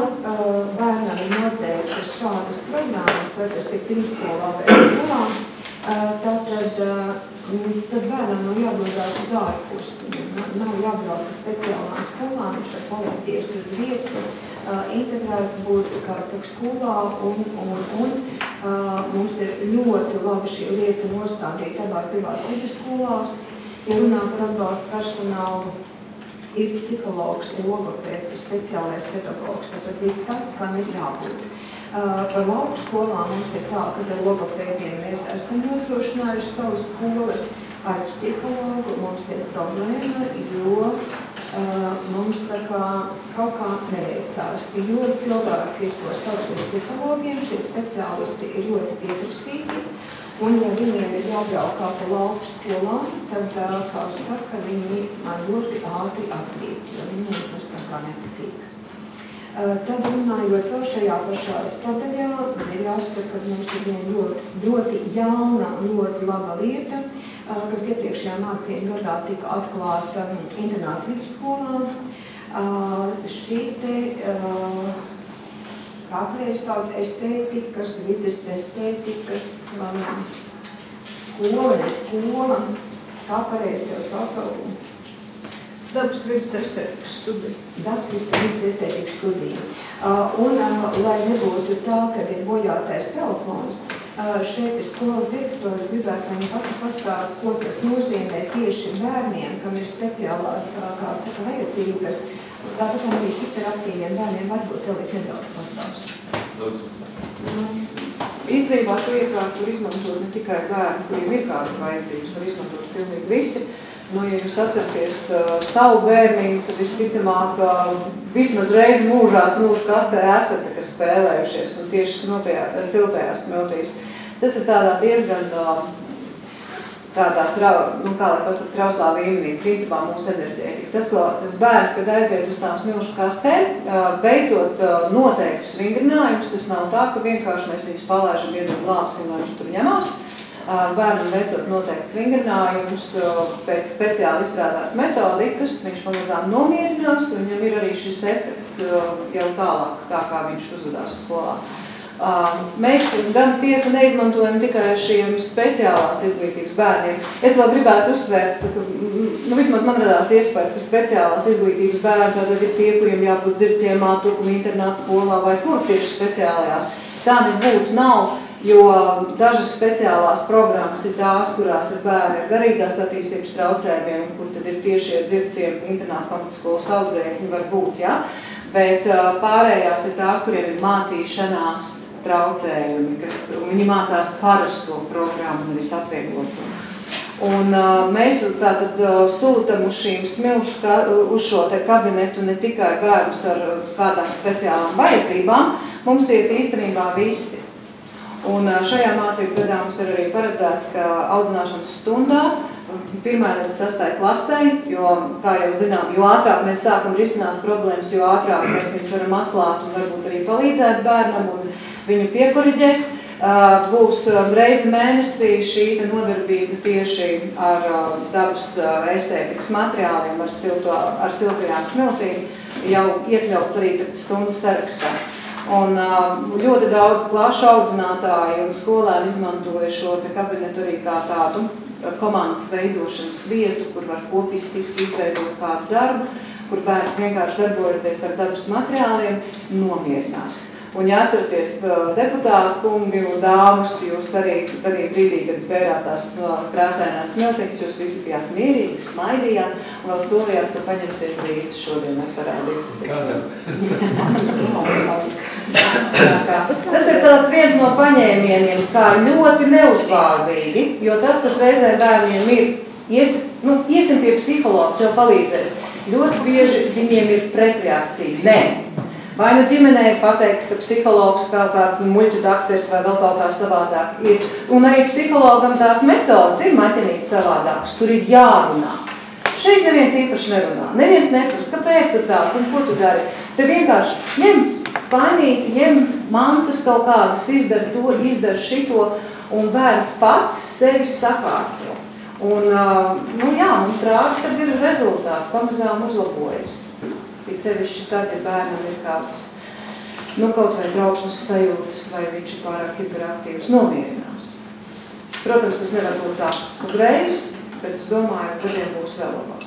bērnam ir noteikti šādas programmas, vai tas ir pirmskolā vai skolā, Tātad tad bērnam nav jādodas uz ārpusi, nav jābrauc uz speciālām skolām, viņš var palikt tieši uz vietu, integrēts būt, kā saka, skolā, un mums ir ļoti labi šī lieta nostādīta abās divās vidusskolās. Ja runā par atbalstu personālu, ir psihologs, logopēds, ir speciālais pedagogs, tātad viss tas, kam ir jābūt. Par lauku skolām mums ir tā, ka ar logopēdiem mēs esam nodrošinājuši savas skolas, ar psihologu mums ir problēma, jo mums tā kā kaut kā neveicās. Jo cilvēki ir to sauc par psihologiem, šie speciālisti ir ļoti pieprasīgi, un ja viņiem ir jābrauk kā pa lauku skolām, tad, kā saka, viņi man ļoti ātri atkrīt, jo viņiem tas tā kā nepatīk. Tad runājot vēl šajā pašā sadaļā, ir jāsaka, ka mums ir viena ļoti jauna un ļoti laba lieta, kas iepriekšējā mācību gadā tika atklāta internāta vidusskolā. Šī te, kā pareizi sauc, estētikas, vides estētikas skola, kā pareizi tev sauc? Dabas vidas estētikas studija. Dabas vidas estētikas studija. Un, lai nebūtu tā, kad ir bojātais telefons, šeit ir skolas direktors, gribētu viņu pati pastāst, ko tas nozīmē tieši bērniem, kam ir speciālās, kā saka, vajadzības. Tāpat arī hiperaktīviem bērniem varbūt tev ir nedaudz pastāst. Īstenībā šo iekārtu var izmantot ne tikai bērni, kuriem ir kādas vajadzības, var izmantot pilnīgi visi. Nu, ja jūs atceraties savu bērnību, tad visticamāk vismaz reizi mūžu kastē esat, kas spēlējušies un tieši siltajās smiltīs. Tas ir tādā diezgan trauslā līmenī, principā mūsu enerģētika. Tas bērns, kad aiziet uz tām smilšu kastēm, beidzot noteiktus vingrinājumus, tas nav tā, ka vienkārši mēs viņus palaižam vienu glābstim, lai viņš tur ņemās. Bērnam veicot noteikts vingrinājumus pēc speciāli izstrādātas metodikas, viņš pamazām nomierinās, un viņam ir arī šis efekts jau tālāk, tā kā viņš uzvedās skolā. Mēs gan tiesa neizmantojam tikai šiem speciālās izglītības bērniem. Es vēl gribētu uzsvērt, vismaz man radās iespējas, ka speciālās izglītības bērni tad ir tie, kuriem jābūt dzirdziemā, tukuma internāta skolā vai kur tieši speciālajās. Tā nebūtu nav. Jo dažas speciālās programmas ir tās, kurās ir bērni ar garīgās attīstības traucējumiem, kur tad ir tiešie dzirdziemi, internāta pamatskolas audzēkņi var būt, ja? Bet pārējās ir tās, kuriem ir mācīšanās traucējumi, viņi mācās parasto programmu, nevis atviegloto. Un mēs tātad sūtam uz šīm smilšu, uz šo te kabinetu ne tikai bērnus ar kādām speciālām vajadzībām, mums ir īstenībā visi. Un šajā mācību gadā mums ir arī paredzēts, ka audzināšanas stundā 1. līdz 6. klasē, jo, kā jau zinām, jo ātrāk mēs sākam risināt problēmas, jo ātrāk mēs viņus varam atklāt un varbūt arī palīdzēt bērnam un viņu piekoriģēt. Būs reizi mēnesī šī nodarbība tieši ar dabas estētikas materiāliem, ar siltajām smiltīm, jau iekļauts arī stundu sarakstā. Un ļoti daudz plašu audzinātāju un skolēni izmantoja šo te kabinetu arī kā tādu komandas veidošanas vietu, kur var kopistiski izveidot kādu darbu, kur bērns vienkārši darbojoties ar dabas materiāliem nomierinās. Un jāatceraties deputāti, kungi un dāmas, jūs arī brīdī, kad bērāt tās krāsainās smiltītes, jūs visi bijāt mierīgi, smaidījāt un vēl solījāt, ka paņemsiet līdzi šodien ar parādīt. Tas ir tāds viens no paņēmieniem, kā ļoti neuzbāzīgi, jo tas, kas reizē bērniem ir, iesim pie psihologa, tev palīdzēs. Ļoti bieži viņiem ir pretreakcija. Nē. Vai nu ģimenē ir pateikts, ka psihologs kaut kāds muļķu dakteris vai vēl kaut kā savādāk ir. Un arī psihologam tās metodas ir maķinīt savādākas. Tur ir jārunā. Šeit neviens īpaši nerunā. Neviens neprasa, kāpēc tu tāds un ko tu dari. Te vienkārši ņem spainīti, ņem mantas kaut kādas, izdara to, izdara šito, un bērns pats sevi sakārto. Un, mums rāda, kad ir rezultāti, pamazām uzlabojas. It sevišķi tad, ja bērnam ir kādas, kaut vai trauksmes sajūtas, vai viņš ir pārāk hiperaktīvs, nomierinās. Protams, tas nevar būt tā uzreiz, bet es domāju, ka viņiem būs vēl labāk.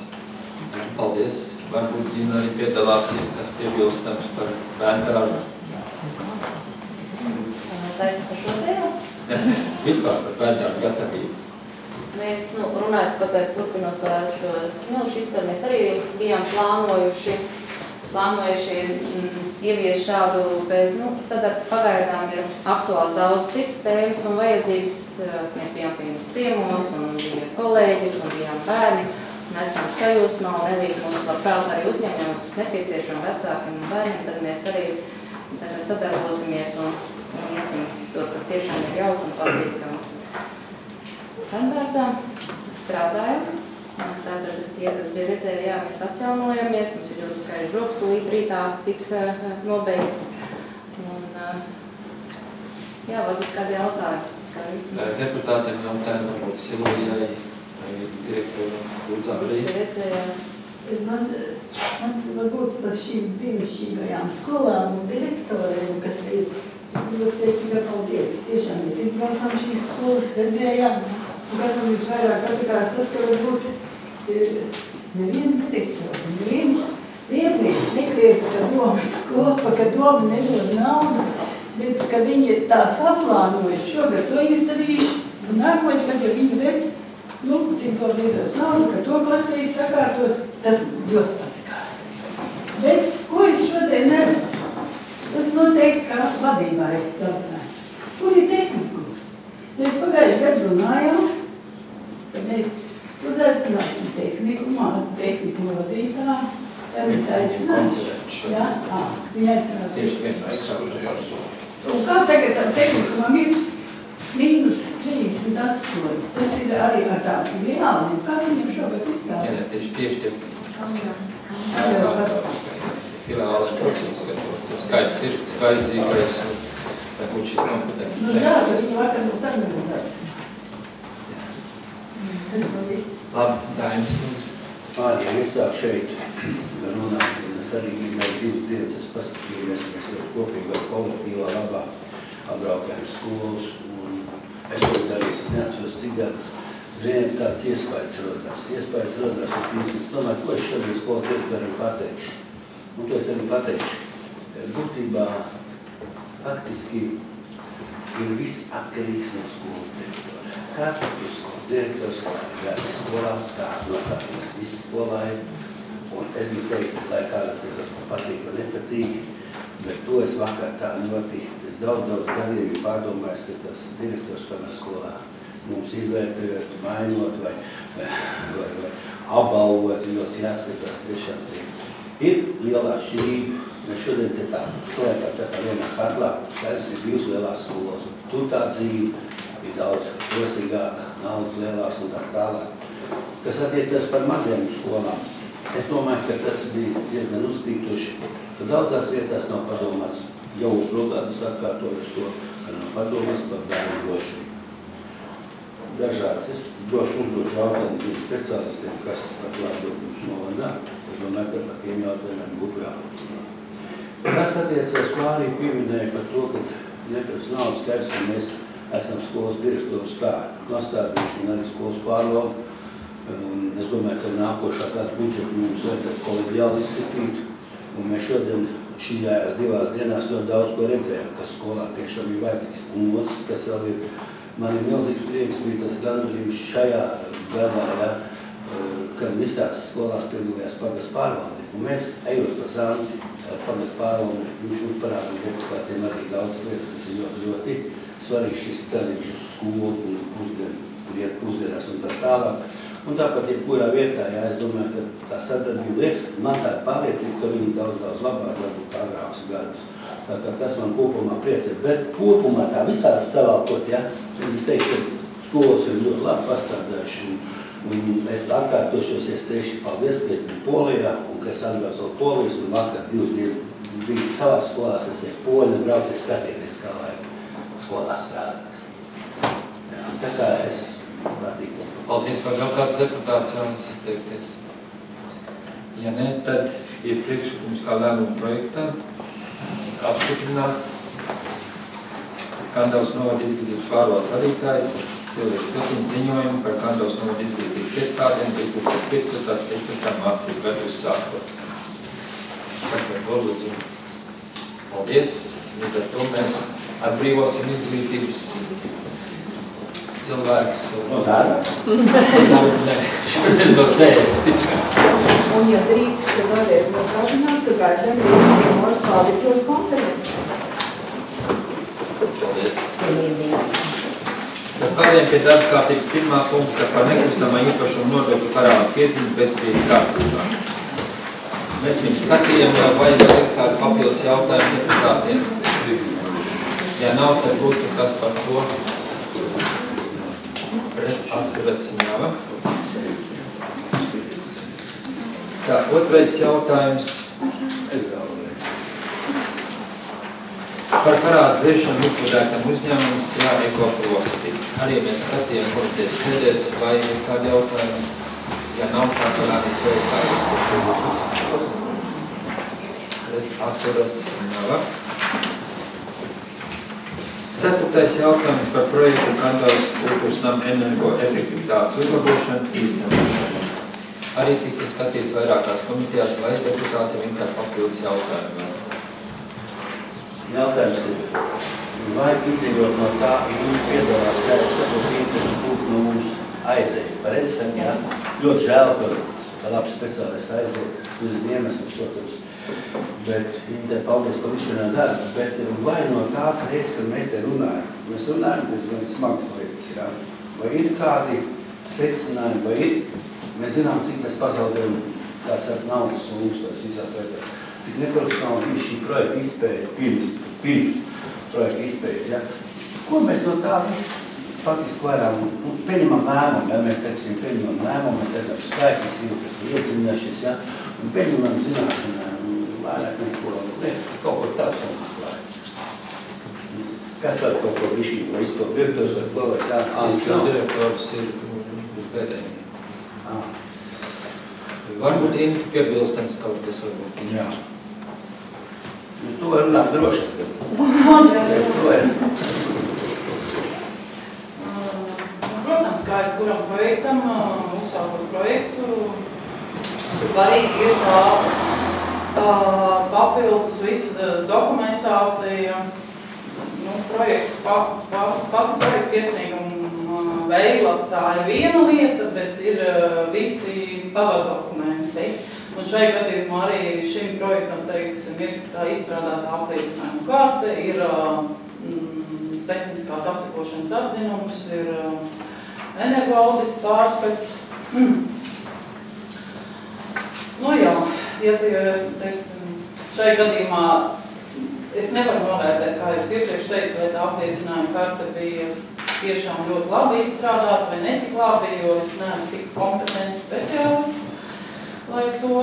Paldies. Varbūt Ģina arī piedalās, kas piebilstams par bērndārzu. Taisa par šo tēmu? Vispār par bērndārzu gatavību. Mēs, runājot par turpinot par šos smilšu izstādi, mēs arī bijām plānojuši ievies šādu, bet, pagaidām ir aktuāli daudz citas tēmas un vajadzības. Mēs bijām pie mums ciemos un bija kolēģis un bijām bērni. Mēs esam sajūsmā un Elīga mums labprāt arī uzņemjam, kas nepieciešam vecākiem un bērniem, tad mēs arī sadarbosimies un iesim to, ka tiešām ir jauka un patīkama. Bērndārzā strādājam. Tātad tie, kas bija redzēja, jā, mēs atjaunojamies, mums ir ļoti skaidrs rokas, tūlīt rītā tiks nobeigts. Un, jā, varbūt kādi jautājumi. Deputātiem jautājumi varbūt Silvijai, direktoru Lūdzā arī. Man varbūt par šīm brīnišķīgajām skolām un direktoriem, kas ir, jūs tikai paldies. Tiešām mēs izbraucām šīs skolas, redzējām, un katram jūs vairāk patikās tas, ka varbūt nevienu direktoru, neviens nekliedza, ka domas kopa, ka doma nedod naudu, bet ka viņi tā saplānoja šogad to izdarījuši, un nākoši, kad ja viņi redz, cik to lietos naudu, ka to klasīgi sakārtos, tas ļoti patikās. Bet, ko es šodien nevaru? Tas noteikti kā vadībā ir jautājums. Kur ir tehnikums? Mēs pagājuši gadu runājām, kad mēs uzaicināsim tehniku vadītāju. Ja mēs aicināšu? Jā, viņi aicinātu. Tieši vienmēr. Un kā tagad tā tehnikumam ir? -38. Tas ir arī ar tādiem reāliem. Kā viņam šogad izstādā? Jā, tieši tie. Filiāli, protams, ka tas skaits ir skaidzīgais un varbūt šis kompetents. Jā, ka viņi vakar mums arī uzaicināja. Tas man viss. Labi, Dainis, lūdzu. Ja iesāk šeit runāt, es arī gribēju 2 dienas, es paskatījos, mēs jau kopīgā kolektīvā labā atbraukājam skolas. Es to darīju, es neatceros, cik gads, ziniet, kāds iespējas rodās. Iespējas rodās, es domāju, ko es šodien skolas direktoram pateikšu. Un to es arī pateikšu. Būtībā, faktiski, ir viss atkarīgs no skolas direktora. Kāds ir skolas direktors, kāds ir skolā, kāds nostāties viss skolā ir. Un es gribu teikt, lai kādā tas patīk vai nepatīk, bet to es vakar tā ļoti, daudz gadiem pārdomājis, ka tas direktors kādā skolā mums izvērtējot, mainot vai apbalvot, ļoti jāskatās tiešām. Ir lielā šķirība, mēs šodien te tā slēgā tā kā vienā katlā, skaidrs ir 2 lielās skolas. Tur tā dzīve ir daudz rosīgāka, naudas lielās un tā tālāk. Kas attiecās par mazajām skolām, es domāju, ka tas bija diezgan uzspītoši, ka daudzās vietās nav padomāts. Jau uzbrukātas atkārtojas to, ka nav padomās par bērnu drošību. Dažāds, es droši uzdošu jautājumu speciālistiem, kas par labdobības noladā. Es domāju, ka par tiem jautājumiem būtu jāpadomā. Kas attiecās, ko arī pieminēja par to, ka neprasa naudas skaidrs, ka mēs esam skolas direktors tā nostādījuši un arī skolas pārvaldu. Es domāju, ka nākošā kāda budžeta mums vajadzētu kolēģiāli izskatīt. Un mēs šodien šajās 2 dienās ļoti daudz ko redzējām, kas skolā tiešām ir vajadzīgs. Un otrs, kas vēl ir, man ir milzīgs prieks, bija tas gandarījums šajā gadā, ja, kad visās skolās piedalījās pagastu pārvaldi. Un mēs, ejot pa Zanti, pagastu pārvaldi, jūs parādām deputātiem arī daudz lietas, kas ir ļoti svarīgs šis ceļš uz skolu un pusdienās un tā tālāk. Un tāpat, jebkurā vietā, jā, es domāju, ka tā sadarbība liekas, man tāda pārliecība, ka viņi daudz labāk, varbūt agrāks gads. Tā kā tas man kopumā priecē. Bet kopumā tā visā savalkot, jā, viņi teikt, ka skolas ir ļoti labi pastādājuši. Un es atkārtošos, es teikšu paldies, ka ir Polijā, un ka es atbraucu no Polijas, un vakar 2 dienas bija savās skolās, es eju Poļu un braucu skatieties, kā vajag skolās strādāt. Jā, tā kā es patīku. Paldies, vai vēl kāds deputāts vēlas izteikties? Ja ne, tad ir priekšlikums kā lēmuma projektā apstiprināt. Kandavas novada izglītības pārvaldes vadītājs Silvijas Tiltiņa ziņojumu par Kandavas novada izglītības iestādēm 2015. mācību gadu uzsākot. Tāpēc lūdzu. Paldies. Līdz ar to mēs atbrīvosim izglītības cilvēkus. No darba? Nē, šodien no sēdes tikai. Un ja drīkst, tad vēlreiz atgādināt, ka gaidām rītas Simoras valdības konferences. Paldies. Tad pārējiem pie darba kārtības pirmā punkta par nekustamā īpašumu nodokļu parādu piedziņu bezstrīdu kārtībā. Mēs viņu skatījām, jau vajadzētu likt kādu papildus jautājumu deputātiem. Ja nav, tad lūdzu, kas par to pret atturas ņava. Tā, otrais jautājums. Par parādu dzēšanu likvidētam uzņēmumus Ekoprosti. Arī mēs skatījām komitejas sēdēs, vai ir kādi jautājumi. Ja nav, tā parādi projektājums. Atturas nav. Ceturtais jautājums par projektu Kandavas kultūras nama energoefektivitātes uzlabošanu īstenošanu. Arī tika skatīts vairākās komitejās, vai deputāti viņu kā papildus jautājumu. Jautājums ir, vai izējot no tā, ja mums piedalās jāsakot interešu punktu no mums aiziet. Pareizi saņem, jā? Ļoti žēl, ka labs speciālists aiziet, nezinu iemesls, protams. Bet viņi te paldies par izšķirā darbu. Bet vai no tās reizes, kad mēs te runājam, mēs runājam, bet viens smagas lietas, jā? Vai ir kādi secinājumi, vai ir? Mēs zinām, cik mēs pazaudējam tās ar naudas summas, tās visās lietās. Cik neprofesionāli bija šī projekta izpēja pirms projekta izpēja, ja? Ko mēs no tā viss faktiski varam, pieņemam lēmumu, ja mēs teiksim, pieņemam lēmumu, mēs redzam skaitlis, kas ir iedzinājušies, ja? Un pieņemam zināšanā, vairāk neko, liekas, ka kaut ko tāds klāt. Kas var kaut ko višķīt, vai izpildu direktors, vai ko, vai tā? Izpildu direktors ir uz pēdējiem. Varbūt Inti piebilstams kaut kas varbūt. Jā. Nu, to var runāt droši tagad. Protams, kā ir kuram projektam, uzsākot projektu, svarīgi ir tā papildus visa dokumentācija, projekts, pati projekta iesnieguma veila, tā ir viena lieta, bet ir visi pavaddokumenti. Un šai gadījumā arī šim projektam, teiksim, ir tā izstrādāta apliecinājuma karte, ir tehniskās apsekošanas atzinums, ir energoaudita pārskats. Nu jā, ja teiksim, šai gadījumā es nevaru novērtēt, kā es iepriekš teicu, vai tā apliecinājuma karte bija tiešām ļoti labi izstrādāta vai netik labi, jo es neesmu tik kompetents speciālists, lai to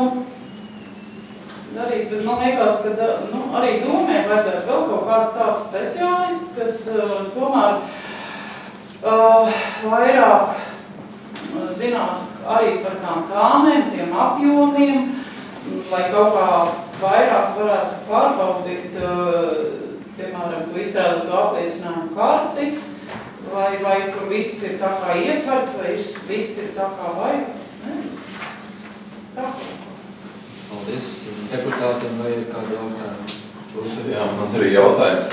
darīt. Bet man liekas, ka arī domē vajadzētu vēl kaut kāds tāds speciālists, kas tomēr vairāk zinātu arī par tām tāmēm, tiem apjomiem, lai kaut kā vairāk varētu pārbaudīt, piemēram, tu izstrādāt to apliecinājumu karti, vai tur viss ir tā kā ietverts, vai viss ir tā kā vajag. Paldies. Deputātiem vai ir kādi jautājumi? Jā, man arī jautājums.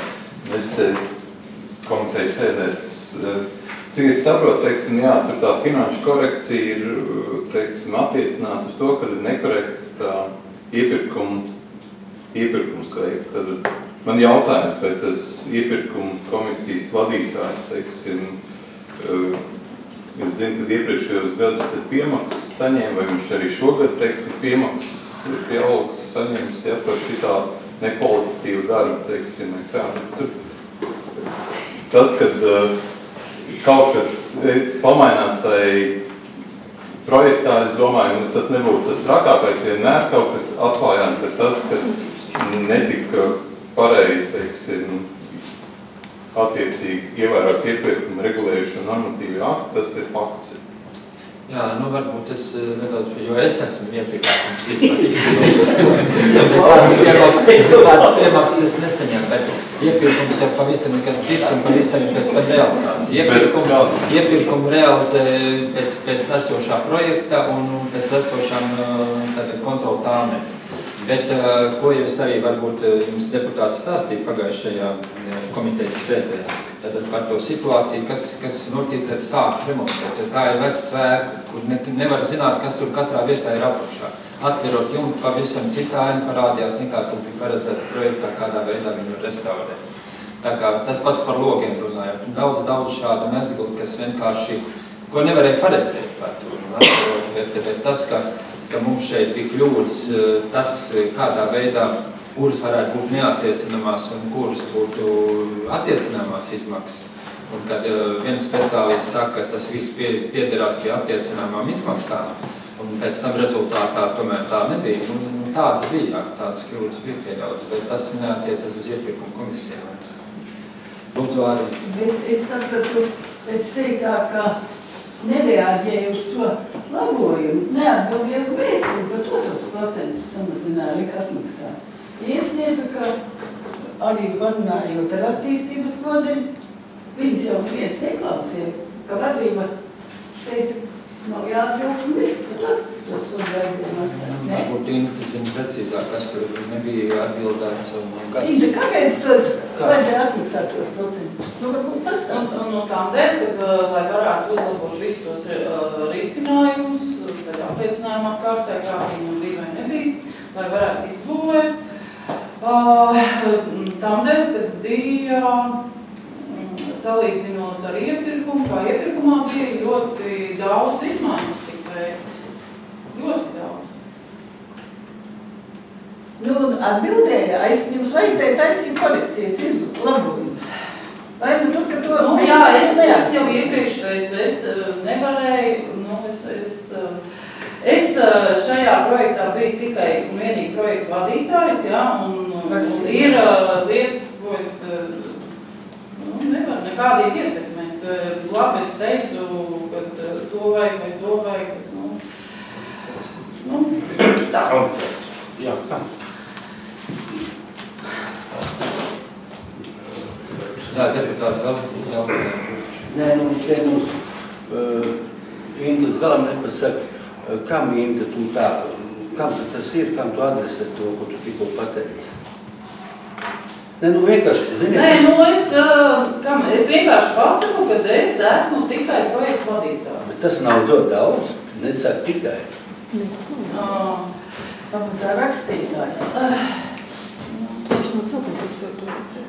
Mēs te komitejas sēdēs, cik es saprotu, teiksim, jā, tur tā finanšu korekcija ir, teiksim, attiecināta uz to, kad ir nekorekta tā iepirkums veikts. Tad man jautājums, vai tas iepirkuma komisijas vadītājs, teiksim, es zinu, ka iepriekšējos gadus tad piemaksas saņēma, vai viņš arī šogad, teiksim, piemaksas pieaugs saņems, ja, par šitā nekvalitatīvu darbu, teiksim, kā. Tas, kad kaut kas pamainās tai projektā, es domāju, tas nebūtu tas trakākais, vienmēr kaut kas atklājās, bet tas, ka netika pareizi, teiksim, attiecīgi ievērot iepirkumu regulējušanu normatīvu aktu, tas ir fakts. Jā, nu varbūt es nedaudz, jo es esmu iepirkums izskatīsies. Kāds piemaksas es nesaņemu, bet iepirkums jau pavisam nekas cits un pavisam pēc tam realizācija. Iepirkumu realizē pēc esošā projekta un pēc esošām kontrolu tāmēm. Bet, ko jau es arī varbūt jums deputāts stāstīju pagājušajā komitejas sēdē, tātad par to situāciju, kas notiek, kad sāk remontēt. Tā ir veca svēka, kur nevar zināt, kas tur katrā vietā ir apakšā. Atverot jumtu, pavisam citā aina parādījās, nekā tas bija paredzēts projektā, kādā veidā viņu restaurēt. Tā kā tas pats par logiem runājot. Daudz šādu mezglu, kas vienkārši, ko nevarēja paredzēt par to. Bet tas, ka mums šeit bija kļūdas, tas, kādā veidā, kuras varētu būt neattiecināmās un kuras būtu attiecināmās izmaksas. Un kad viens speciālists saka, ka tas viss piederās pie attiecināmām izmaksām, un pēc tam rezultātā tomēr tā nebija. Tādas bija, tādas kļūdas bija pieļautas, bet tas neattiecas uz iepirkumu komisijām. Lūdzu, arī. Bet es sapratu pēc teiktā, ka nereaģēja uz to labojumu, neatbildēja uz vēstuli, par to tos procentus samazināja, lika atmaksāt. Iesniedzu, ka arī vadinājot ar attīstības nodeļu, viņas jau viens neklausīja, ka vadība teica, nav jāatbild un viss, tos ko vajadzēja maksāt. Būtu interesanti precīzāk, kas tur nebija atbildēts un kāds. Inga, kāpēc tos vajadzēja atmaksāt tos procentus? Varbūt pastāv. Un tām dēļ, kad, lai varētu uzlabot visus tos risinājumus, tad apliecinājumā kārtē, kā viņam bija vai nebija, lai varētu izbūvēt. Tām dēļ, kad bija salīdzinot ar iepirkumu, kā iepirkumā bija ļoti daudz izmaiņas tik veikts. Ļoti daudz. Nu, atbildēja, jums vajadzēja taisīt korekcijas, labojumus. Vai nu tur, ka to... Nu, jā, es jau iepriekš teicu, es nevarēju, es šajā projektā biju tikai un vienīgi projektu vadītājs, jā, un ir lietas, ko es nevaru nekādīgi ietekmēt. Labi, es teicu, ka to vajag vai to vajag, tā. Jā, kā? Jā, deputāti vēl jautājumu. Nē, te mums Inta līdz galam nepasaka, kam Inta tu tā, kam tas ir, kam tu adresē to, ko tu tikko pateici. Nē, vienkārši, ziniet... Nē, es vienkārši pasaku, ka es esmu tikai projektu vadītājs. Bet tas nav ļoti daudz, nesaka tikai. Ne, tas nav. Tā rakstītājs. Tas no celtniecības projektu.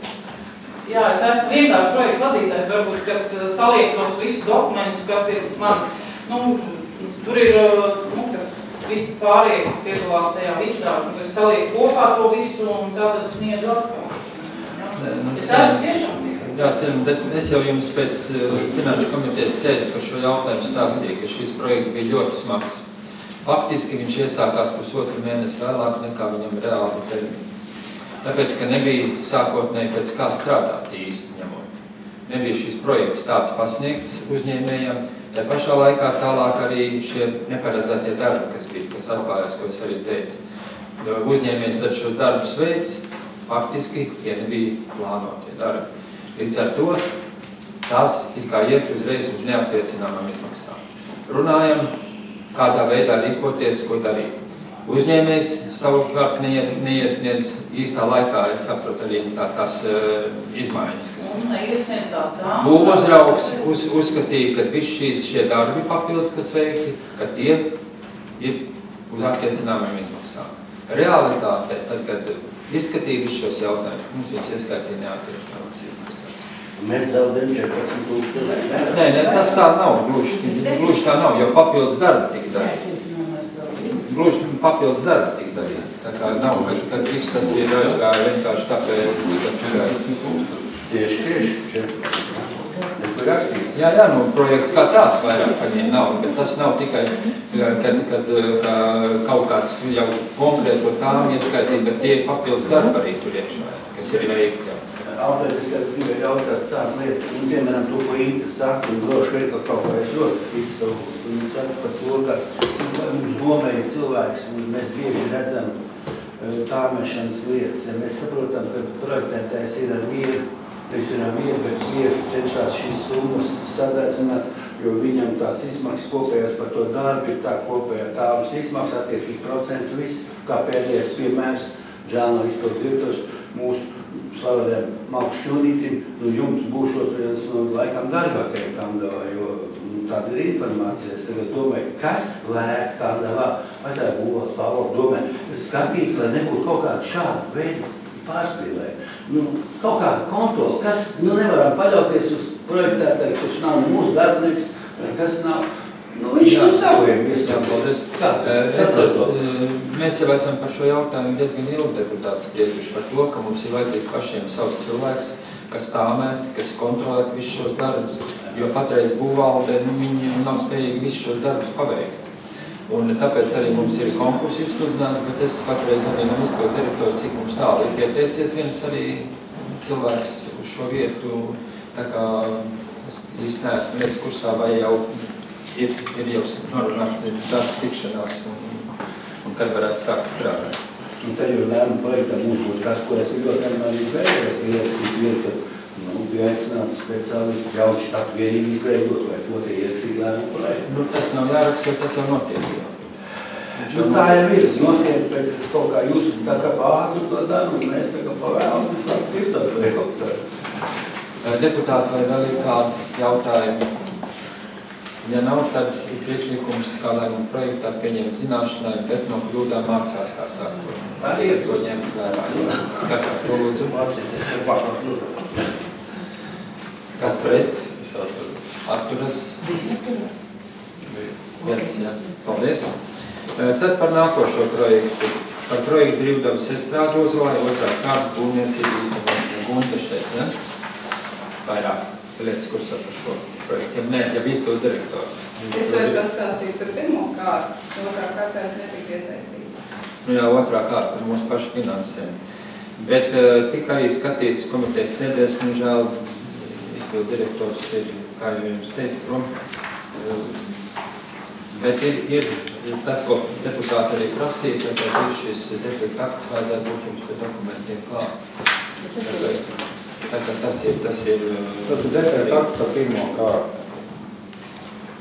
Jā, es esmu vienkārši projektu vadītājs, varbūt, kas saliek tos visus dokumentus, kas ir man, tur ir, kas viss pārējie, kas piedalās tajā visā, kas saliek kopā to visu un tātad sniedzu atskatu. Es esmu tiešām. Jā, es jau jums pēc Finanšu komitejas sēdes par šo jautājumu stāstīju, ka šis projekts bija ļoti smags. Faktiski viņš iesākās pusotru mēnesi vēlāk nekā viņam reāli termiņi. Tāpēc, ka nebija sākotnēji pēc kā strādāt īsti ņemot. Nebija šis projekts tāds pasniegts uzņēmējiem, ja pašā laikā tālāk arī šie neparedzētie darbi, kas bija, kas atklājās, ko es arī teicu. Uzņēmējs tad šos darbus veids, faktiski tie nebija plānotie darbi. Līdz ar to tas ir kā iet uzreiz uz neattiecināmām izmaksām. Runājam, kādā veidā rīkoties, ko darīt. Uzņēmējs savukārt neiesniedz īstā laikā, es saprotu arī tās izmaiņas, kas būvuzraugs uzskatīja, ka visi šie darbi papildus, kas veikti, ka tie ir uz attiecināmām izmaksām. Realitāte, tad, kad izskatīja visus šos jautājumus, mums viņus ieskaitīja neattiecināmās izmaksās. Mēs zaudējam 14,000. Nē, tas tā nav, gluži tā nav, jo papildus darbi tika darīt. Gluži papildus darbi tika darīt. Tā kā nav, kad viss tas ir aizgāja vienkārši tāpēc. Tieši 14. Neko rakstīts. Jā, projekts kā tāds vairāk paņēma nav, bet tas nav tikai, kad kaut kāds jau konkrēto tām ieskaitīt, bet tie papildus darbi arī tur iekšā, kas ir veikti. Alfred, es gribēju jautāt tādu lietu, un piemēram to, ko Inta saka, un droši vien, ka kaut kā es ļoti izstāvu viņi saka par to, ka mums domē ir cilvēks, un mēs bieži redzam tāmešanas lietas. Ja mēs saprotam, ka projektētājs ir ar mieru, bet bieži cenšas šīs summas sadēcināt, jo viņam tās izmaksas kopējās par to darbu ir tā kopējā tāmas izmaksas, attiecīgi procentu viss, kā pēdējais piemērs, Žāna izpildu direktors mūsu slaveniem Malku Šķūnītim, jums būšot viens no laikam dārgākajiem Kandavā, jo tāda ir informācija. Es tagad domāju, kas lēk Kandavā, vai tā ir būvās pārvalda domāju, skatīt, lai nebūtu kaut kāda šāda veida pārspīlē. Kaut kāda kontrola, kas, nevaram paļauties uz projektētāju, kurš nav mūsu darbinieks, kas nav, viņš saviem paldies. Mēs jau esam par šo jautājumu diezgan ilgi deputāti sprieduši par to, ka mums ir vajadzīgi pašiem savs cilvēks, kas tāmēt, kas kontrolēt visus šos darbus, jo patreiz būvvalde, viņi nav spējīgi visus šos darbus paveikt. Un tāpēc arī mums ir konkursi izsludināts, bet es patreiz arī nav izpildu direktors, cik mums tālu ir pieteicies viens arī cilvēks uz šo vietu, tā kā es īsti neesmu vietas kursā, vai jau ir jau norunāt darba tikšanās un kad varētu sākt strādāt. Un tad jau lēma projektā mums būs kas, ko es ļoti arī vērēs, ka ieraksīt, ka bija aicināti speciālisti jauši štatu vienīgi izveidot, vai to tie ieraksīt lēma projektu. Tas nav jāraksta, jo tas jau notiek. Tā jau ir, notiek, bet es kaut kā jūs tā kā pārādu to daru, un mēs tā kā pavēlam, un sāku tirsāt to jautājumu. Deputāti, vai vēl ir kādi jautājumi? Ja nav, tad ir priekšlikums, kā lēmuma projektā pieņemt zināšanai, bet no kļūdām mācās, kā sākt. Arī ir to ņemt vērā. Kas ar to lūdzu? Kas pret? Atturas? Viens, jā. Paldies. Tad par nākošo projektu. Par projektu brīvdabas estrāde Ozolā, otrās kārtas būvniecība īstenībā Gunta šeit, ne? Vairāk lietas, kuras par šo projektu. Ja izpildu direktors. Es varu pastāstīt par pirmo kārtu. Otrā kārtā es netiku iesaistīt. Jā, otrā kārta par mūsu pašu finansēm. Bet tika arī skatīts komitejas sēdēs, un žēl izpildu direktors ir, kā jau jums teica, prom. Bet ir tas, ko deputāti arī prasīja, tad ir šis defekta akts, vajadzētu būt jums pie dokumentiem klāt. Tas ir defekta akts par pirmo kārtu.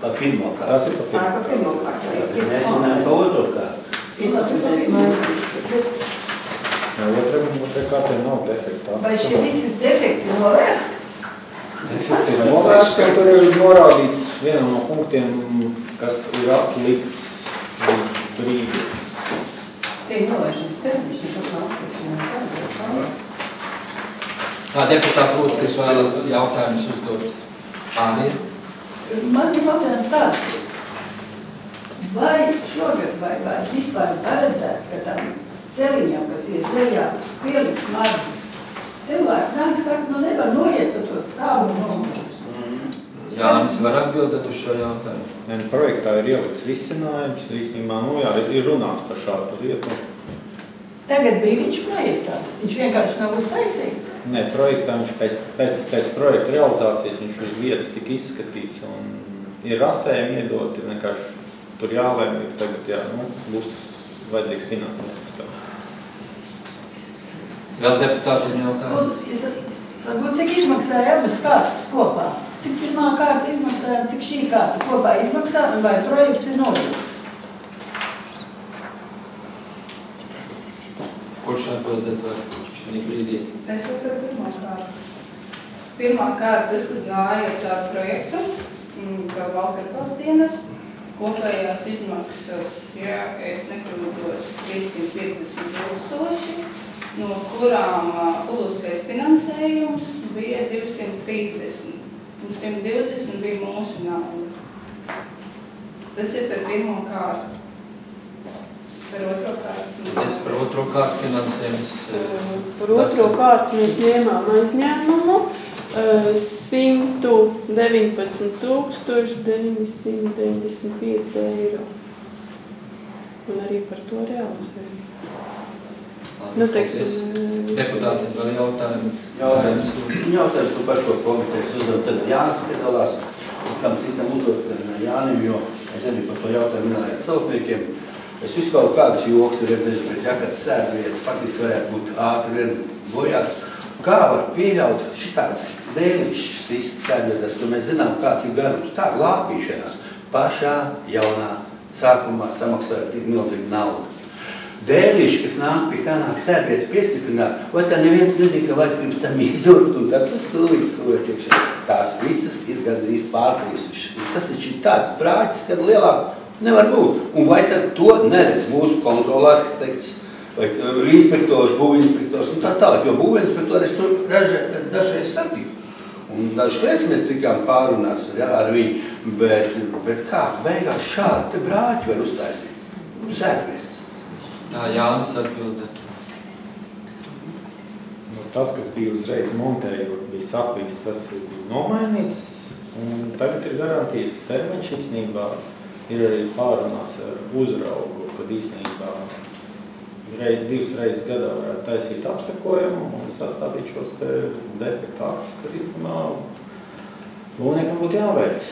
Par pirmo kārtu? Tas ir par pirmo kārtu. Mēs runājam par otro kārtu. Otrā kārtē nav defekta akts. Vai šie visi defekti novērst? Defekti ir novērst, ka tur ir norādīts vienam no punktiem, kas ir atlikts brīdi. Tie ir novēršanas termiņš, tas nav atlikšanā. Tā deputāta lūdzu, kas vēlas jautājumus uzdot. Āri? Man ir jautājums tāds, vai šogad vai vispār paredzēts, ka tam celiņam, kas ies lejā, pieliks marģis. Cilvēki nāk saka, nevar noiet par to stāvu nomu. Jānis var atbildēt uz šo jautājumu. Projektā ir ielikts risinājums, īstenībā, ir runāts par šādu lietu. Tagad bija viņš projektā, viņš vienkārši nav uztaisīts. Nē, projektā viņš pēc projekta realizācijas viņš uz vietas tika izskatīts un ir rasējumi iedoti, vienkārši tur jālēm, tagad būs vajadzīgs finansējums. Vēl deputātiem jautājums? Varbūt cik izmaksāja abas kārtas kopā? Cik pirmā kārta izmaksāja un cik šī kārta kopā izmaksā un vai projekts ir nodots? Kurš atbildēt var šī brīdī? Es varu pirmā kārta. Pirmā kārta, tas, kad gāja caur projektu, caur Valkarpils dienas, kopējās izmaksas, ja es nekļūdos, 350 000, no kurām publiskais finansējums bija 230, un 120 bija mūsu nauda. Tas ir par pirmo kārtu. Par otro kārtu. Es par otro kārtu finansējums. Par otro kārtu mēs ņēmām aizņēmumu 119 995 eiro. Un arī par to realizēju. Deputāti, vēl jautājumi? Jautājums par šo komitejas uzdevumu. Tagad Jānis piedalās. kam citam uzdot Jānim, jo es arī par to jautājumu runāju ar celtniekiem. Es visu kaut kādus joks redzēju, bet ja kāds sēdvietas faktiski varētu būt ātri vien bojāts. Kā var pieļaut šitāds dēlišs sists sēdvietās, ka mēs zinām, kāds ir garums? Tā lāpīšanās pašā jaunā sākumā samaksāja tik milzīgu naudu. Dēliši, kas nāk pie kā nāk sēdvietas piestiprināt, vai tā neviens nezina, ka vajag pirms tam izurbt un tad tas tūlīt iekšā. Tās visas ir gandrīz pārklīsušas. Tas taču ir tāds brāķis, kad lielāk nevar būt. Un vai tad to neredz mūsu kontrola arhitekts vai inspektors, būvinspektors un tā tālāk, jo būvinspektori es tur dažreiz satiku. Un dažas lietas mēs tikām pārunās ar viņu, bet kā beigās šādi te brāķi var uztaisīt? Sēdvietas. Tā Jānis atbilda. Tas, kas bija uzreiz montējot, bija saplīst, tas bija nomainīts, un tagad ir garantijas termiņš īstenībā. Ir arī pārunāts ar uzraugu, kad īstenībā divas reizes gadā varētu taisīt apsakojumu un sastādīt šos defektu aktus, kas īstenībā būvniekam būtu jāveic.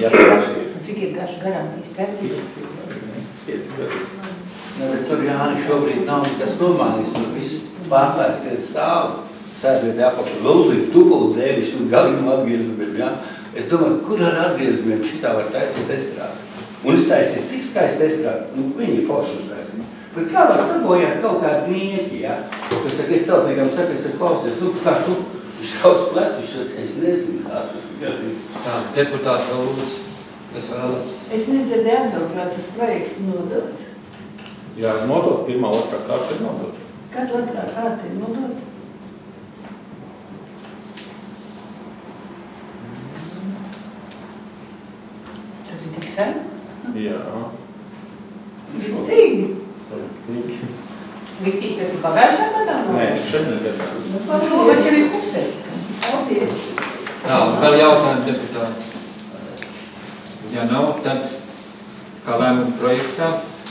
Jā, cik ir garš garantijas termiņš? 5 gadi. Bet tur Jāni šobrīd nav nekas nomānījis, tur viss pārklāsties stāvu. Sēdvietē apakšu vēl uzlikt dubult dēļiši, tur galīgu atgriezumiem, jā. Es domāju, kur ar atgriezumiem šitā var taisīt estrādi. Un es taisīju tik skaisti estrādi, viņi forši uztaisīja. Bet kā var sabojāt kaut kādu nieki, jā? Kas saka, es celtniekam saku, es klausies, kā tu, viņš kaus plecu, viņš saka, es nezinu, kā tas gadīgi. Tā, deputāts vēl lūdzu, kas vēlas? Es nedzirdēju atbildi, kā tas projekts nodot. Jā, nodot, pirmā, otrā kārta ir nodot. Kad otrā kārta ir nodot? Tas ir tik sen? Jā. Riktīgi? Riktīgi, tas ir pagājušā gadā? Nē, šodien gadā. Šogad jau ir pusē. Paldies. Tā, un vēl jautājumu deputāts. Ja nav, tad kā lēmuma projektā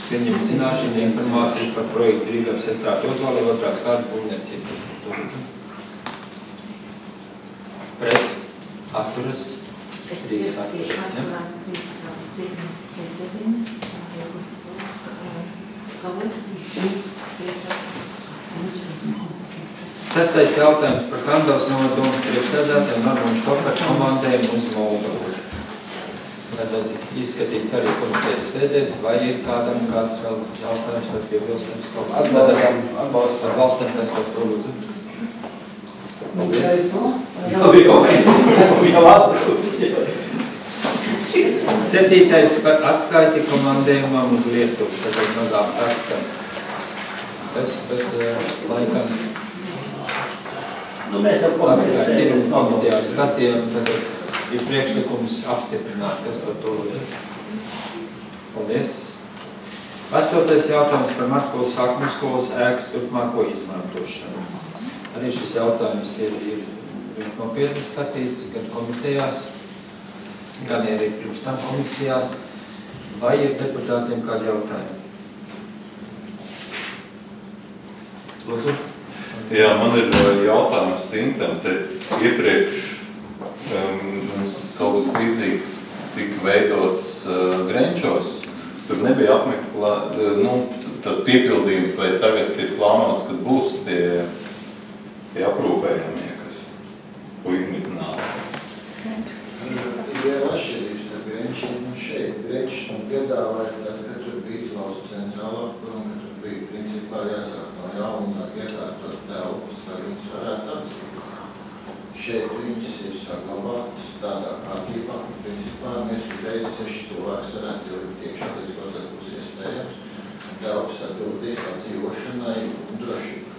pieņemt zināšanu informāciju par projektu Rīgavas estrādi Ozolē otrās kārtas būvniecības infrastruktūru. Pret atturas 3 atturas, ne? Sestais jautājums par Kandavas novadomu priekšsēdētājiem Normūnu Štokartu komandējumu uz Moldovu. Tad izskatīts arī komitejas sēdēs, vai ir kādam kāds vēl jautājums vai piebilstams kaut kāds? Atbalstam, kas par to lūdzu. Paldies. Jau atbrūs. 7. par atskaiti komandējumam uz Lietuvas, tad ir mazāk takta. Bet laikam mēs jau komitejā skatījām, tad ir priekšlikums apstiprināt, kas par to lūdzu. Paldies. 8. jautājums par Matkulas sākuma skolas ēkas turpmāko izmantošanu. Arī šis jautājums ir nopietni skatīts gan komitejās, gan arī pirms tam komisijās. Vai ir deputātiem kādi jautājumi? Lūdzu. Jā, man ir jautājums Sintam. Te iepriekš mums kaut kas līdzīgs tika veidots Grenčos. Tur nebija tas piepildījums, vai tagad ir plānots, kad būs tie aprūpējamie, kas ko izmitināt. Ir atšķirības ar Grenčiem un šeit. Grenčs man piedāvāja, tad, kad tur bija izlausta centrāla apkura, un tur bija principā jāsāk no jauna iekārtot telpas, lai viņas varētu atzīmēt. Šeit viņas ir saglabātas tādā kārtībā, principā mēs uzreiz 6 cilvēks varētu ielikt iekšā, līdz ko tas būs iespējams. Telpas atbildīs apdzīvošanai un drošībai.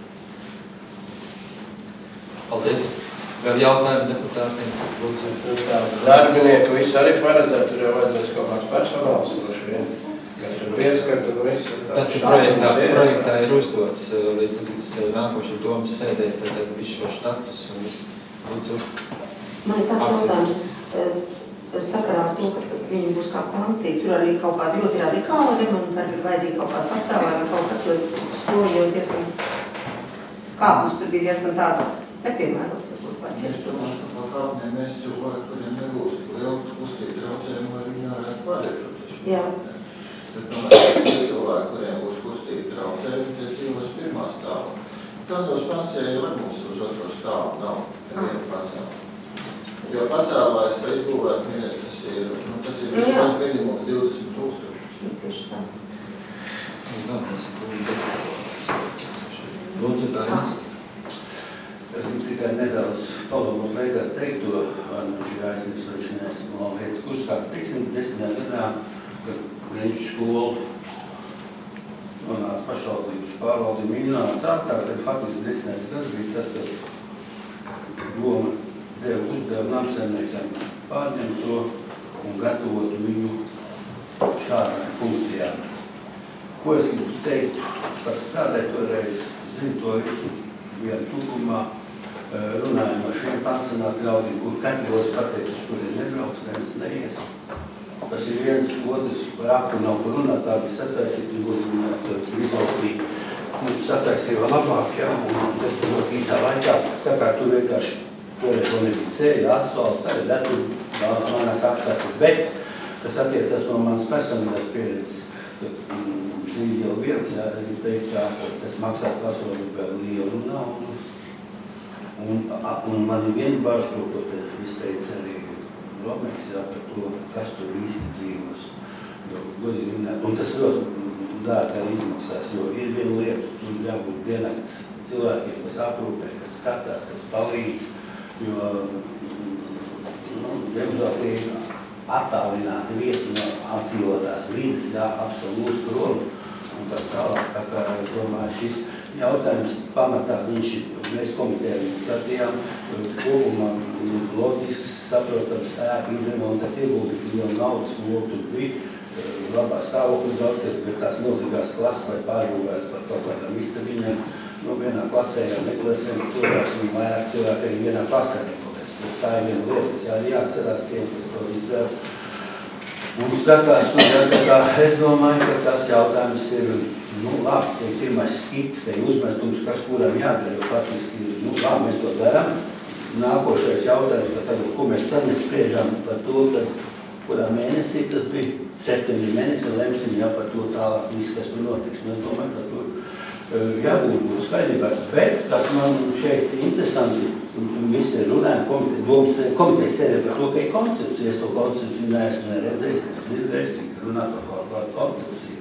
Paldies. Vēl jautājumi deputātiem? Darbinieki visi arī paredzēt, tur jau vajadzēs kaut kāds personāls, vien. Kas tur pieskart un viss. Tas ir projektā ir uzdots līdz nākošu domas sēdē, tad visu šo štatus un viss. Lūdzu. Man ir tāds jautājums. Sakarā ar to, ka viņi būs kā pansija, tur arī kaut kāda ļoti radikāla remonta, ir vajadzīga kaut kāda pacēlājuma, kaut kas, jo skoli jau diezgan kāpums tur bija diezgan tādas nepiemērotas. Mēs domājam, ka kaut kādā mēs cilvēki, kuriem nebūs lielu kustību traucējumu, lai viņi varētu pārvietoties. Jā. Bet, cilvēki, kuriem būs kustība traucējumi, tie dzīvos pirmā stāvā. Kādos Francijā jau mums uz otro stāvu nav viena pacēla. Jo pacēlājs, lai izbūvētu minēt, tas ir vismaz minimums 20,000. Tieši tā. Lūdzu, Dainis. Es gribu tikai nedaudz padomāt veidāt teikto, viņš ir aizmirstošanās no lietas, kurš sāk, teiksim, 10. gadā, kad Grenču skolu nonāca pašvaldības pārvaldību minēts ārtā, tad faktiski 10. gads bija tas, kad doma deva uzdevumu namsaimniekam pārņemt to un gatavotu viņu šādām funkcijām. Ko es gribu teikt, par strādāju toreiz, zinu to visu vienu tūkumā, runājam ar šiem pensionātu ļaudīm, kur kategoris pateicis, kuriem nebrauks, neviens neies. Tas ir viens, otrs par aktu nav par runāt, tā bija sataisīt, un tur izlaupīja. Sataisīja vēl labāk, jā, un tas tur ļoti īsā laikā. Tā kā tur vienkārši toreiz vēl nebija ceļa, asfalts, tagad tur manās apstāstas. Bet, kas attiecas no manas personīgās pieredzes, Zīļiela viens, jā, es gribu teikt, ka tas maksās pasaulē vēl lielu naudu. Un man ir viena bažu, ko te izteica arī Romeks, jā, par to, kas tur īsti dzīvos. Jo, godīgi runāt, un tas ļoti dārgi arī izmaksās, jo ir viena lieta, tur jābūt diennakts cilvēkiem, kas aprūpē, kas skatās, kas palīdz, jo, diemžēl tie attālināti vieti no apdzīvotās vides, jā, absolūti prom. Un tā tālāk, tā kā es domāju, šis jautājums pamatā mēs komitejā skatījām, kopumā loģisks, saprotams, ēku izremontēt ieguldīt miljonu naudas, ko tur bija, labā stāvokļa daudzties, bet tās milzīgās klases, lai pārbūvētu par kaut kādām istabiņām, vienā klasē jau neklēs viens cilvēks, un vairāk cilvēki arī vienā klasē neklēs. Tā ir viena lieta, kas jāatcerās, kas to izdara. Un skatās, es domāju, ka tas jautājums ir, labi, te ir pirmais skits, te ir uzmetums, kas kuram jādara, jo faktiski, labi, mēs to darām. Nākošais jautājums, ka tagad, ko mēs tad nespriežam par to, kad kurā mēnesī tas bija, septembrī mēnesī, lemsim jau par to tālāk, viss, kas tur notiks. Mēs domājam, ka tur jābūt skaidrībā. Bet, kas man šeit interesanti, un visi runājam, komitejas sēdē par to, ka ir koncepcija. Es to koncepciju neesmu neredzējis, tas ir versija, runā par kaut kādu koncepciju,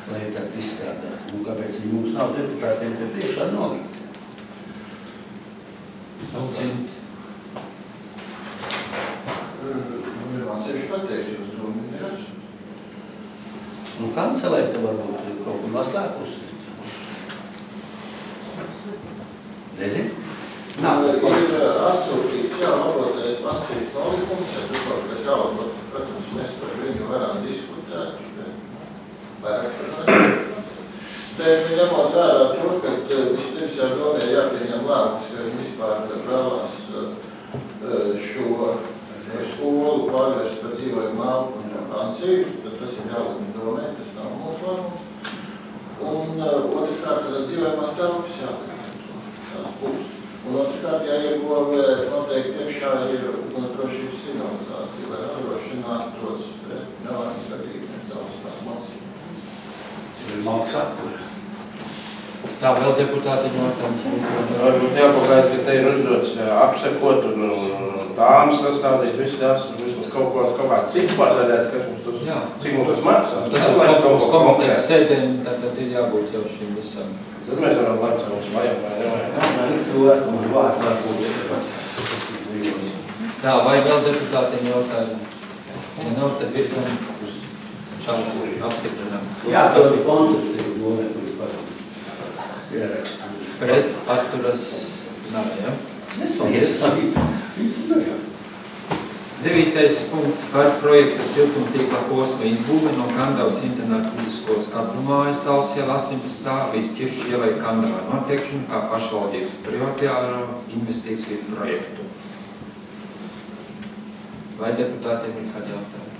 lai tad izstrādāt. Un kāpēc viņi mums nav deputātiem te priekšā nolikt? Lūdzu. Sevišķi pateikt, jūs domu neredzat. Un kancelēta varbūt kaut kur noslēpus. Nezinu? Ir atsūtīts labotais pasīvs nolikums, ja tur kaut kas jālabot, protams, mēs par viņu varam diskutēt. Vairāk par viņu. Te ņemot vērā to, ka vispirms jau domē jāpieņem lēmums, ka viņi vispār vēlās šo skolu pārvērst par dzīvojumu mālu un pansiju, tad tas ir jālūdz domē, tas nav mūsu lēmums. Un otrkārt, tad dzīvojumās telpas jāpieņem tās būs. Un otrkārt, jāieguvē noteikti iekšā ir ugunsdrošības signalizācija, lai nodrošinātos pret nelaimes gadījumiem daudzās masīm. Tas ir malks apkura. Tā vēl deputāti jautājums. Varbūt jāpagaida, ka te ir uzdots apsekot un tāmas sastādīt, visu tās, un vismaz kaut kādā citu pārsēdēts, kas mums tas, cik mums tas maksās. Tas ir kaut kas komitejas sēdēm, tad ir jābūt jau šim visam. Tad mēs varam lēkt mums vajag vai nevajag. Cilvēku mums vārds varbūt. Tā, vai vēl deputātiem jautājumi? Ja nav, tad virzam uz šādu apstiprinām. Jā, tas bija koncepcija, domē, kuris par pret atturas nav, ja? Nesalies. 9. punkts par projekta siltumtīkla posma izbūve no Kandavas internāta vidusskolas Kadrumājas Talsiela 18. līdz Ķiršu ielai Kandavā noteikšanu kā pašvaldības prioritāro investīciju projektu. Vai deputātiem ir kādi jautājumi?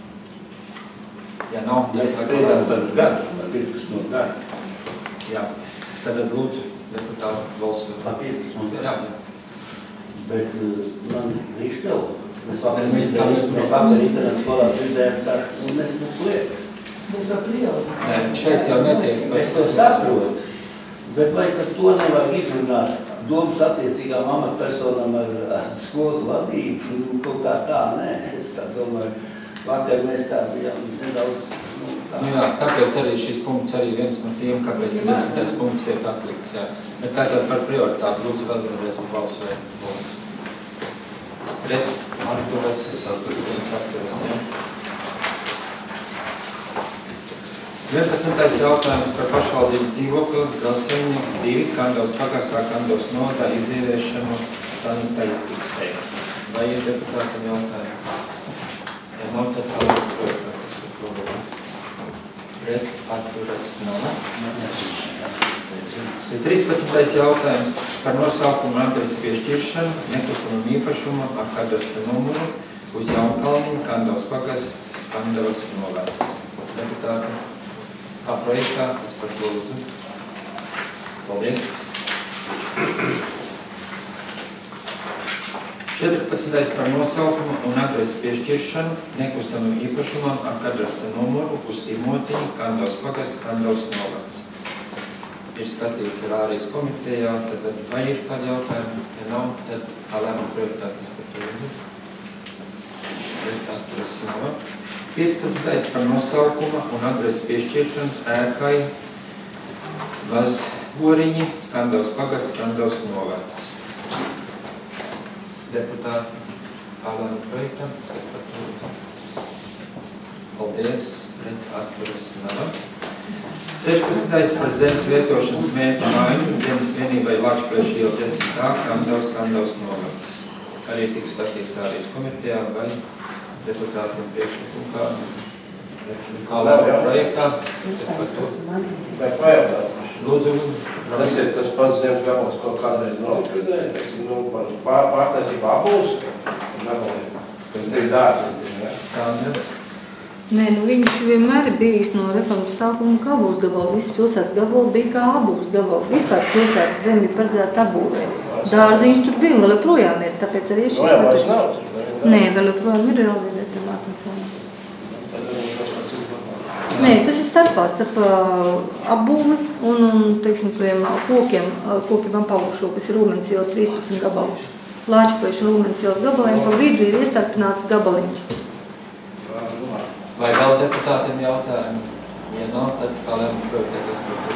Ja nav, mēs spriedām par gadu, par 15 gadu. Jā, tad lūdzu deputātu balsot. Par 15 gadu. Jā. Bet man drīkst vēl Mēs vakar internetu skolā dzirdējām tāds un nesmūs lietas. Bet par prioritāti. Nē, šeit jau netiek. Es to saprotu, bet vai tad to nevar izrunāt domas attiecīgām amatpersonām ar skolas vadību? Nu, kaut kā tā, nē, es tā domāju. Vakar mēs tā bijām nedaudz... Nu jā, tāpēc arī šis punkts arī viens no tiem, kāpēc 10. punkts tiek atlikts, jā. Bet kā tad par prioritāti, lūdzu vēlreiz balsojumu. Pret atturas, jā. 11. jautājums par pašvaldību dzīvokli Dzelzceļa 2 Kandavas pagastā Kandavas novadā izīriešanu sanitāriju fiksējumu. Vai ir deputātam jautājumi? Ja nav, tad tālāk projektā, kas ir problēma. Pret atturas nav. 13. jautājums par nosaukumu adresi piešķiršanu nekustamam īpašumam ar kadastra numuru uz Jaunkalniņu Kandavas pagasts Kandavas novads. Deputāti. Kā projektā, es par to lūdzu. Paldies. 14. par nosaukumu un adresi piešķiršanu nekustamam īpašumam ar kadastra numuru uz Timotiņu Kandavas pagasts Kandavas novads. Ir skatīts ar ārijas komitejā, tad vai ir kādi jautājumi? Ja nav, tad kā lēmuma projektā, kas par to lūdzu. Projektā, tas nav. 15. par nosaukuma un adresi piešķiršanu ēkai Vazboriņi, Kandavas pagasts, Kandavas novads. Deputāti, kā lēmuma projektam, kas par to lūdzu. Paldies, pret atturas nav. 16. par zemes vietošanas mērķu maiņu zemes vienībai Lāčplēša iela 10. Kandavas novads. Arī tik skatīts ārijas komitejā vai deputātiem priekšlikumā. Kā lēmuma projektā, kas par to? Vai pajautāt? Lūdzu. Tas ir tas pats zemes gabals, ko kādreiz nolikvidēja, teiksim, pārtaisībā apūs gabaliem, kas bija dārzi. Sandra. Nē, nu viņš vienmēr ir bijis no reformas stāvuma kā abūs gabalu. Visi pilsētas gabali bija kā abūs gabalu. Vispār pilsētas zemi paredzēta abūvē. Dārziņš tur bija un vēl joprojām ir, tāpēc arī šis... No, vairs nav tur. Nē, vēl joprojām ir reāli vārtums. Nē, tas ir starp apbūvi un teiksim, kokiem apaugušo, kas ir Rūmenes ielas 13 gabalu. Lāčplēša un Rūmenes ielas gabaliem pa vidu ir iestarpināts gabaliņš. Vai vēl deputātiem jautājumi? Ja nav, tad kā lēmuma projektā, kas par to.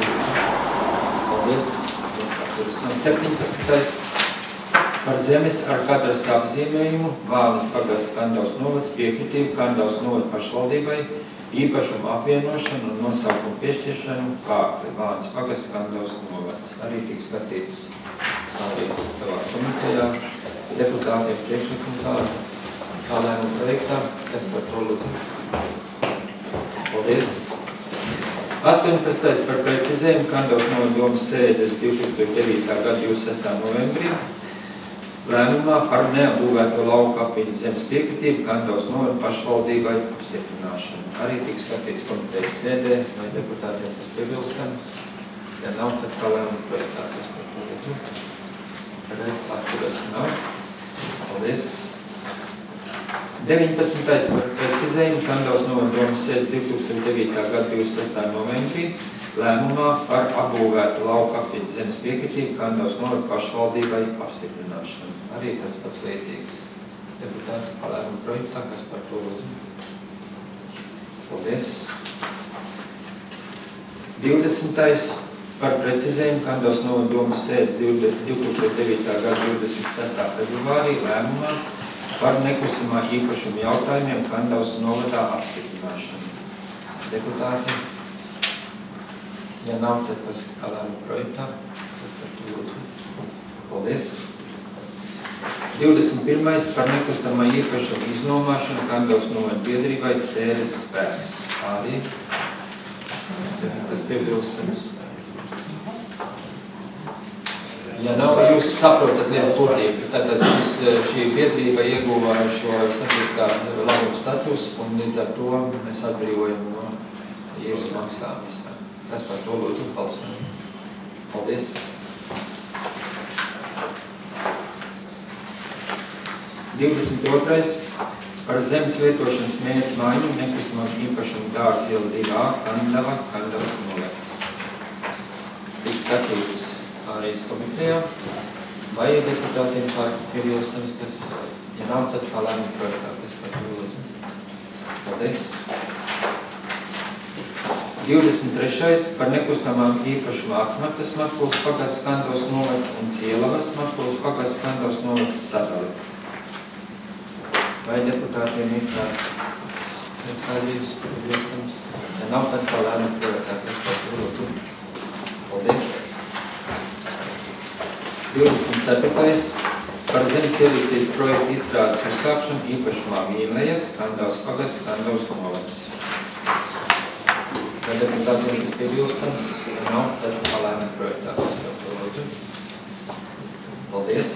Paldies. 17. par zemes ar kadastra apzīmējumu Vāles pagasts Kandavas novads piekritību Kandavas novada pašvaldībai, īpašumu apvienošanu un nosaukumu piešķiršanu Kākli Vāles pagasts Kandavas novads. Arī tik skatīts arī tavā komitejā. Deputātiem priekšlikumā kā lēmuma projektā, kas par to lūdzu. Paldies. 18. par precizējumu Kandavas novada domas sēdes 2009. gada 26. novembrī lēmumā par neapbūvēto lauku apviņu zemes piekritību Kandavas novada pašvaldībai apstiprināšanu. Arī tik skatīts komitejas sēdē, vai deputātiem tas piebilstam. Ja nav, tad kā lēmuma projektā, kas par to lūdzu. Pret atturas nav. Paldies. 19. par precizējumu Kandavas novada domas sēdes 2009. gada 26. novembrī lēmumā par apbūvētu lauku apviņu zemes piekritību Kandavas novada pašvaldībai apstiprināšanu. Arī tas pats līdzīgs. Deputāti kā lēmuma projektā, kas par to lūdzu. Paldies. 20. par precizējumu Kandavas novada domas sēdes 2009. gada 26. februārī lēmumā par nekustamā īpašuma jautājumiem Kandavas novadā apstiprināšanu. Deputāti, ja nav, tad kas kā lēmuma projektā, kas par to lūdzu. Paldies. 21. par nekustamā īpašuma iznomāšanu Kandavas novada biedrībai Cēres spēks. Arī, kas piebilstams. Ja nav, jūs saprotat lietas būtību, tad šī biedrība ieguva šo sabiedriskā labuma status un līdz ar to mēs atbrīvojam no īres maksām. Kas par to lūdzu balsojumu? Paldies. 22. Par zemes lietošanas mērķu maiņu nekustamā īpašuma dārza iela 2A Kandavas novads. Tik skatīts ārējas komitejā. Vai deputātiem kā ir ielstams, kas, ja nav, tad kā lēma projektā, kas par to lūdzu. Paldies. 23. Par nekustamām īpašumā Akmatas Matkulas pagasts Kandavas novads un Cielavas Matkulas pagasts Kandavas novads sadali. Vai deputātiem ir kāds skaidrības par ielstams? Ja nav, tad kā lēma projektā, kas par to lūdzu. Paldies. 24. Par zemes ielīdzības projektu izstrādes uzsākšanu īpašumā Vīnlejas, Kandavas pagasts, Kandavas novads. Vai deputātiem ir iebilstams? Ja nav, tad palēma projektā. Paldies.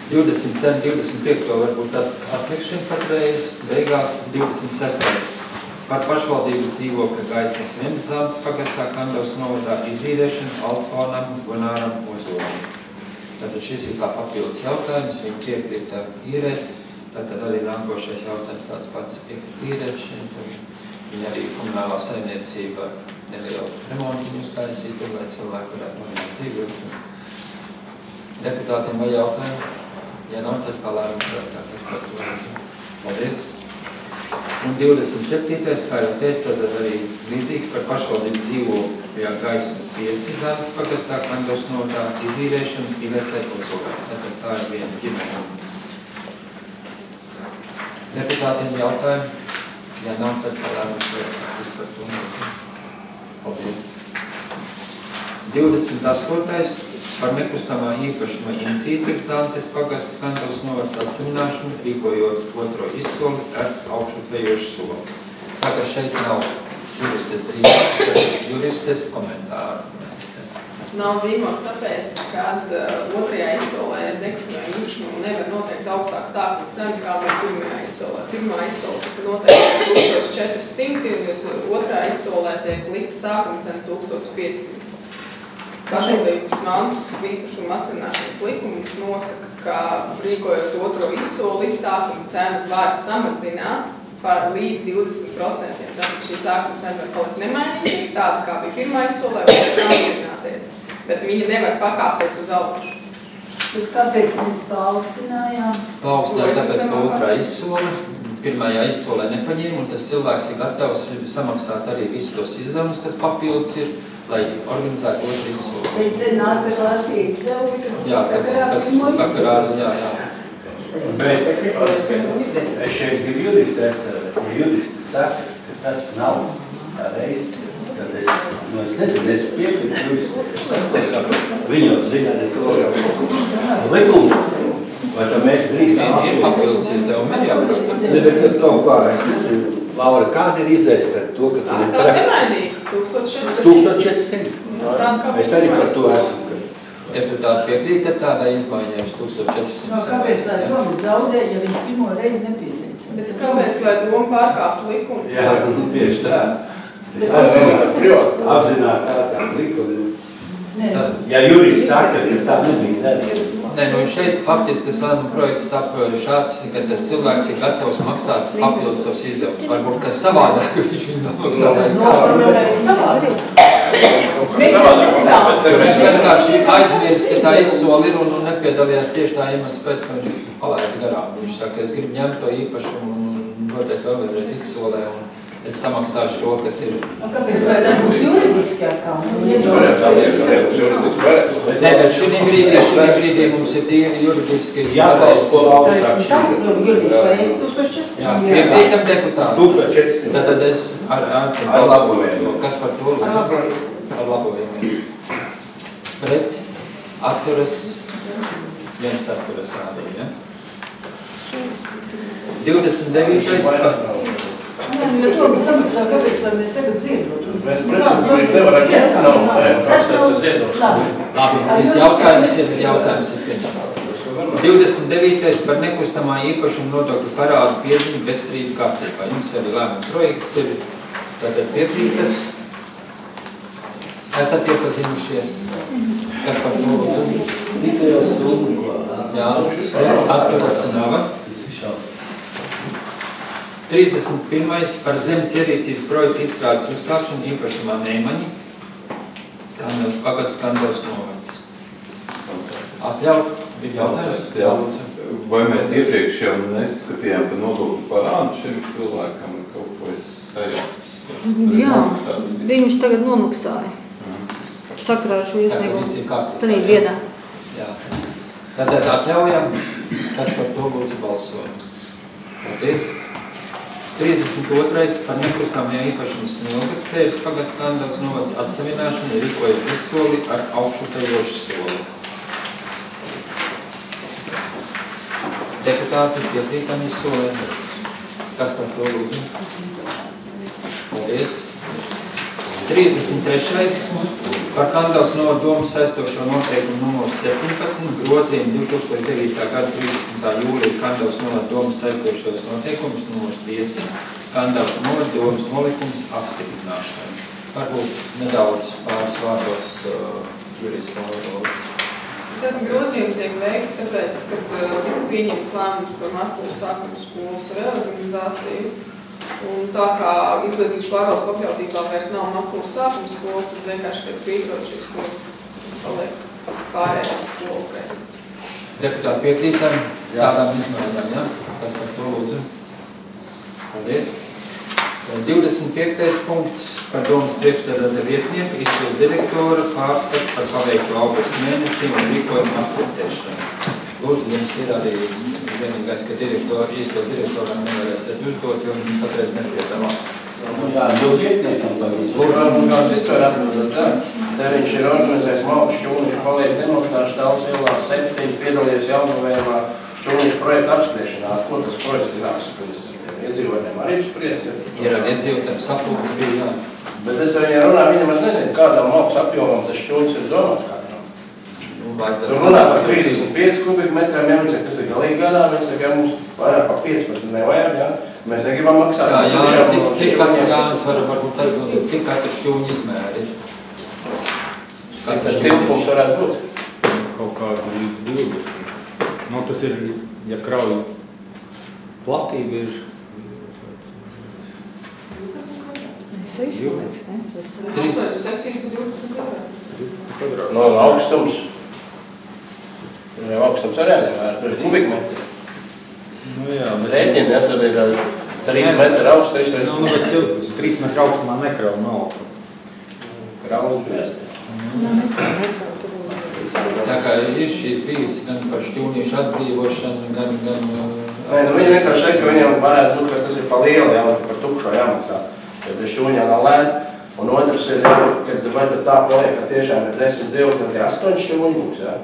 25. varbūt atlikšana patreiz, beigās 26. Par pašvaldības dzīvokļa gaismas Remzāns pagastā Kandavas novadā izīrēšanu Alfonam Gunāram Ozolim. Tātad šis ir kā papildus jautājums, viņi piekrita īrēt, tātad arī nākošais jautājums tāds pats piekrita īrēšana, viņi arī komunālā saimniecība nelielu remontu uztaisīt, lai cilvēki varētu novienot dzīvokļu. Deputātiem vai jautājumi? Ja nav, tad kā lēma projektā, kas par to lūdzu. Paldies. Un 27. kā jau teicu, tad arī līdzīgs par pašvaldību dzīvokļa gaismas 5 Zāles pagastā Kandavas novadā izīrēšanu Ivetai Ozolai. Tātad tā ir viena ģimene. Deputātiem jautājumi? Ja nav, tad kā lēma projektā, kas par to lūdzu. Paldies. 28. Par nekustamā īpašuma Incītes Zantes pagasts Kandavas novads atsimināšanu, rīkojot otro izsoli ar augšupejošu soli. Tagad šeit nav juristes zīmoks, bet juristes komentāru. Nav zīmoks tāpēc, kad otrajā izsolē nekustamā īpašuma nevar noteikt augstāku sākuma cenu, kā bija pirmajā izsolē. Pirmā izsolē tika noteikti 1400, un jūs otrā izsolē tiek likta sākuma cena 1500. Pašvaldības mantas īpašuma atsimināšanas likums nosaka, ka rīkojot otro izsoli, sākuma cenu var samazināt par līdz 20%. Tātad šī sākuma cena var palikt nemainīga, tāda kā bija pirmā izsolē, var samazināties, bet viņa nevar pakāpties uz augšu. Kāpēc mēs paaugstinājām? Paaugstinājām, tāpēc, ka otrā izsole, pirmajā izsolē nepaņēma, un tas cilvēks ir gatavs samaksāt arī visus tos izdevumus, kas papildus ir, lai organizētu otru izsoli. Bet te nāca klāt izdevumi, kas sakarā ar, jā. Bet es šeit gribu juristi aizstāvēt. Ja juristi saka, ka tas nav tā reize, tad es nezinu, es piekrītu juristi. Viņi jau zina, ka likumu. Vai tad mēs drīkstām ir papildus izdevumi, jā. Bet tad kaut kā, es nezinu, Laura, kāda ir izēst ar to, ka tu neparakst? Tā nemainīga, 1400. Es arī par to esmu. Deputāti piekrīt ar tādai izmaiņai uz 1400. Kāpēc lai doma zaudē, ja viņš pirmo reizi nepiekrīt? Bet kāpēc lai doma pārkāptu likumu? Jā, tieši tā. Apzināt tā likumu. Ja jurists saka, ka tā nedrīkst darīt. Nē, nu šeit faktiski lēmuma projekts tap šāds, ka tas cilvēks ir gatavs maksāt papildus tos izdevumus. Varbūt, kas savādāk, kas viņš viņu Viņš vienkārši aizmirst, ka tā izsoli ir un nepiedalījās tieši tā iemesls pēc, ka viņš palaids garām. Viņš saka, es gribu ņemt to īpašumu un noteikti vēl vienreiz izsolē un es samaksāšu to, kas ir. Kāpēc vai tas būs juridiski ar kā? Nē, bet šī brīdī mums ir tīri juridiski. Jātauc, ko augstāk šī. Jā, piekrītam deputātu. 1400. Tad es ar labojumiem. Kas par to? Ar labojumiem. Pret atturas, viens atturas ādī, ja? 29. Ja to mēs samaksā, kāpēc, lai mēs tagad ziedot? Mēs nevaram ziedot. Labi, viss jautājums ir pirms. 29. par nekustamā īpašuma nodokļu parādu pieziņu bezstrīdu kārtībā. Jums arī lēmuma projekts ir tātad piekrītas. Esat iepazinušies. Kas par to lūdzu? Tikai jau summu, ko. Jā, atpakaļ Sinava. 31. par zemes ierīcības projektu izstrādes uzsākšanu īpašumā Neimaņi, Kandavas pagasts, Kandavas novads. Atļaut, bija jautājums? Vai mēs iepriekš jau neskatījām pa nodokļu parādu šim cilvēkam, kaut ko es sajautu? Jā, viņš tagad nomaksāja. Sakarā šo iesniegumu. Tanī dienā. Jā. Tātad atļaujam, kas par to lūdzu balsot. Paldies. 32. par nekustamajā īpašumu Smilgas ceļas pagasts Kandavas novads atsavināšanu rīkojot izsoli ar augšupejošu soli. Deputāti piekrītam izsolē. Kas par to lūdzu? Paldies. 33. par Kandavas novada domu saistošo noteikumu numurs 17 grozījumu 2009. gada 30. jūlija Kandavas novada domu saistošos noteikumus numurs 5 Kandavas novada domas nolikums apstiprināšanai. Varbūt nedaudz pāris vārdos juristu valodu. Tad grozījumi tiek veikti, tāpēc, kad tika pieņemts lēmums par Matkulas sākuma skolas reorganizāciju. Un tā kā izglītības pārvaldes pakļautībā vairs nav Matkulas sākuma skola, tad vienkārši tiek svītrot šis skolas paliek pārējais skolas skaits. Deputāti piekrītam tādām izmaiņām, ja? Kas par to lūdzu? Paldies. 25. punkts par domas priekšsēdētāja vietnieku izpildu direktora pārskats par paveikto augustu mēnesi un rīkojumu akceptēšanu. Lūdzu, jums ir arī vienīgais, ka izpildu direktoram nevarēsiet uzdot, jo viņi patreiz nepiedalās. Jā, vietniekam tā visu. Lūdzu, kā cits var atbildot, tā? Te viņš ir organizējis malku šķūnišu paliek demonstrāšu daudz ielā 7, piedalījies jaunavējumā šķūnišu projektu apspriešanās. Ko tas projekts ir apspriest? Iedzīvotiem arī apspriest? Ir ar iedzīvotiem sapulces bija, jā. Bet es ar viņiem runāju, viņam es nezinu, kādām malkas apjomam tas šķūnis ir domāts katram. Tur runā par 35 kubikmetriem, ja viņš saka, tas ir galīgi gadā, viņš saka, ja mums vairāk par 15 nevajag, ja? Mēs negribam maksāt. Jā, cik katru gāns varbūt aizvaldīt, cik katru šķūņu izmēri? Cik tas tilpums varētu būt? Kaut kādu līdz 20. Nu, tas ir, ja krauja platība ir 8 sekcijas pa 12 kvadrāti. No augstums. Augstums arī jāņem, tur ir kubikmetri. Nu jā, bet... Rēķini, ja tur ir 3 metri augsts, 3 reizes. Nu, bet 3 metri augstumā nekrauja malku. Kraujas grēst. Tā kā ir šīs bijis gan par šķūnīšu atbrīvošanu, gan... Nē, nu viņi vienkārši saka, ka viņiem varētu būt, ka tas ir pa lielu, jā, par tukšo jāmaksā. Jo tie šķūņā nav lēti. Un otrs ir, kad vai tad tā paliek, ka tiešām ir 10 divas, tad tie 8 šķūņi būs, jā?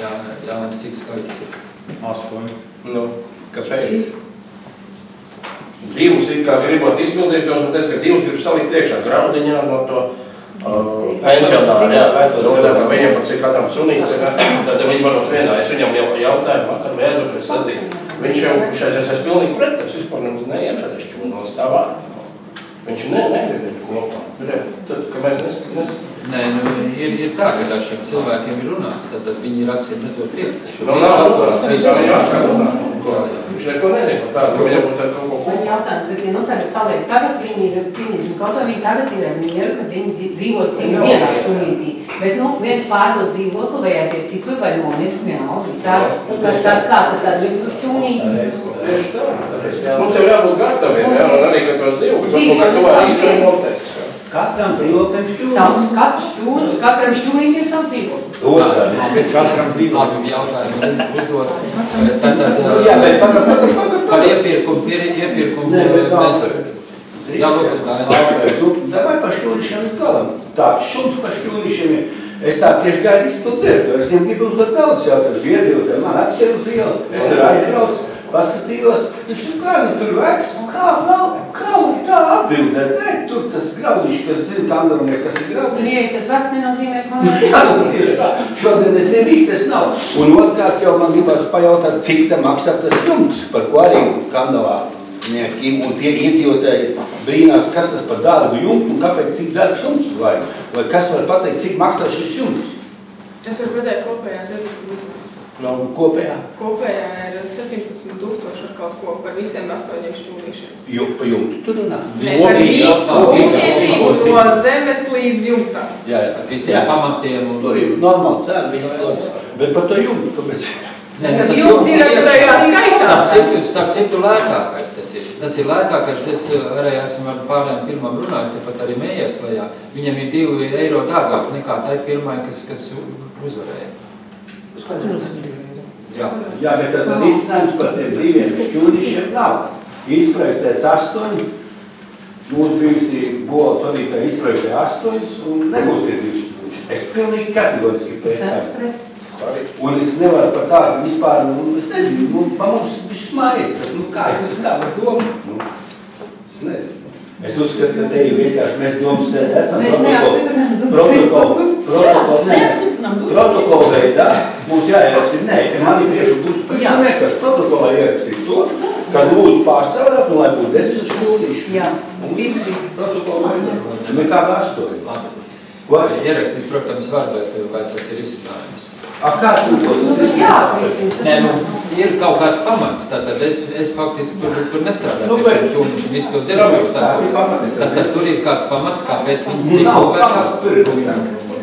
Jā, cik skaits ir? 8. Nu, kāpēc? Divus ir kā gribot izpildīt, bet teicu, ka divus grib salikt iekšā graudiņā no to pensionāru, jā, tad viņam pat cik katram sunīts, tad viņi varot vienā. Es viņam jautāju, vakar vēzokļu sadīt. Viņš jau šais pilnīgi pret, tas vispār neiekšādēs šķūnos tā vārdu. Viņš negrib viņu kopā. Tad, ka mēs Nē, nu, ir tā, ka ar šiem cilvēkiem ir runāts, tad viņi ir acīm redzot priekš. Viņš neko nezinu par tādu, ka viņam būtu kaut ko kopā. Jautājums, bet ja tagad saliek, tagad viņi ir, kaut vai viņi tagad ir mieru, kad viņi dzīvos tikai vienā šķūnītī. Bet, viens pārdod dzīvokli vai aiziet citur, vai nomirs vienalga visādi. Kas kā tad visu tur šķūnīti? Mums jau jābūt gataviem, jā, un arī, ka tos dzīvokļus, varbūt, ka to arī izrunāties. Katram dzīvokļiem šķūnis. Katram šķūnītiem savu dzīvokli. Bet katram dzīvokļiem jautājumu uzdot. Par iepirkumu. Jā, lūdzu, Davai par šķūnišiem līdz galam. Tāds šums par šķūnišiem ir. Es tā tieši gāju izpildu direktoru. Es viņam gribu uzdot daudz jautājumus. Iedzīvotājiem, man atceru uz ielas. Es tur aizbraucu, paskatījos. Viņš kā nu tur vecs, kā tā atbildēt? Nē, tur tas graudiņš, kas zina, Kandavamē, kas ir graudiņš. Ja es esmu vecs, nenozīmē, ka man Jā, tieši tā. Šodien es rīt, tas nav. Un otrkārt jau man gribas pajautāt, cik tam maksā tas jumts, par ko arī Kandavā un tie iedzīvotāji brīnās, kas tas par dārgu jumtu un kāpēc cik dārgs jumts vajag. Vai kas var pateikt, cik maksā šis jumts? Es varu pateikt kopējās iedzīvotāju uzvaras. Kopējā? Kopējā ir 17,000 ar kaut ko par visiem 8 šķūnīšiem. Pa jumtu tu runā? Nē, par visu būvniecību no zemes līdz jumtam. Jā. Visiem pamatiem. Tur ir normāli cēna, viss loģiski. Bet par to jumtu, kāpēc? Jumts ir tajā skaitā. Starp citu lētākais tas ir. Tas ir lētākais, es arī esmu ar pārējām firmām runājis, tepat arī Mējerslajā. Viņam ir 2 eiro dārgāk nekā tai firmai, kas uzvarēja. Jā, bet tad risinājums par tiem 2 šķūnišiem nav. Izprojektēts 8, mūsu bijusī bolas vadītāji izprojektē 8 un nebūs tie 2 šķūniši. Es pilnīgi kategoriski pētāju. Un es nevaru par tādu vispār, es nezinu, pa mums viņš smājies, kā jūs tā var domāt? Es nezinu. Es uzskatu, ka te jau vienkārši mēs domas esam protokolu veidā. Mums jāierakstīt, man ir priekšlikums, vienkārši protokolā ierakstīt to, ka lūdzu pārstāvēt un lai būtu 10 šķūnīši. Un viss protokolu veidā. Nekāda 8. Ierakstīt, protams, var, vai tas ir izcinājums. Kāds tas ir? Nē, ir kaut kāds pamats, tātad es faktiski tur nestrādāju pie šiem šķūnišiem izpildu direktors. Tātad tur ir kāds pamats, kāpēc viņi tika kopētās.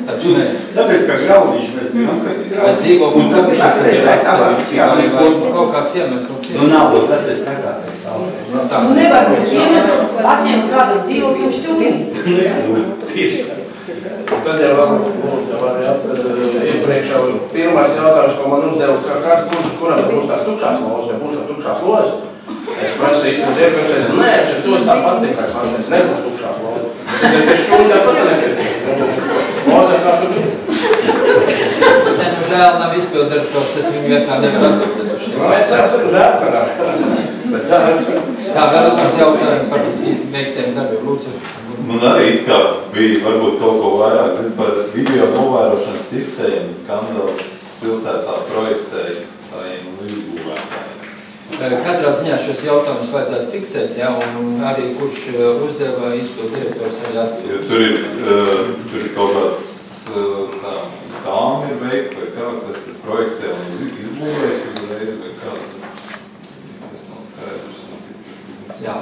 Tāpēc, kā graudīši mēs zinām, kas ir graudīši. Dzīvo, un tas ir kaut kāds iemesls. Nav, tas ir skatātais. Nevar būt iemesls atņemt kādu dzīvokļu šķūni. Tad jau var iepriekšā pirmais jautājums, ko man uzdeva, kuram būs tās tukšās lozes, ja būs tukšās lozes. Es prasīju, ka iepriekšais, nē, to es tāpat tikai, man nebūs tukšās lozes. Bet es šķūni tāpat nepietiek. Lozē kā tu gribi. Nē, žēl nav izpildu direktors, es viņu vietā nevaru atbildēt uz šiem. Es saprotu, žēl, ka nav. Tā vēl kāds jautājums par veiktiem darbiem, lūdzu. Man arī kā bija varbūt kaut ko vairāk zin par video novērošanas sistēmu, Kandavas pilsētā projektētājiem un izbūvētājiem. Katrā ziņā šos jautājumus vajadzētu fiksēt, ja, un arī kurš uzdeva izpildu direktors arī atbildēt. Tur ir kaut kāds tām ir veikta vai kā, kas tur projektē un izbūvēs uzreiz vai kā. Tas nav skaidrs. Jā.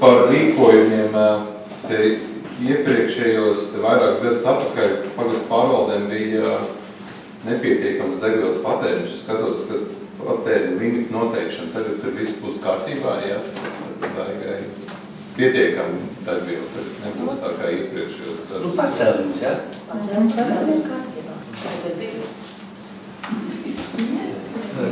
Par rīkojumiem te iepriekšējos vairākus gadus atpakaļ pagastu pārvaldēm bija nepietiekams degvielas patēriņš. Es skatos, ka patēriņa limita noteikšana tagad tur viss būs kārtībā, jā. Tad vajag pietiekami degviela, tad nebūs tā kā iepriekšējos gadus. Pacēlums, jā? Pacēlums kārtībā.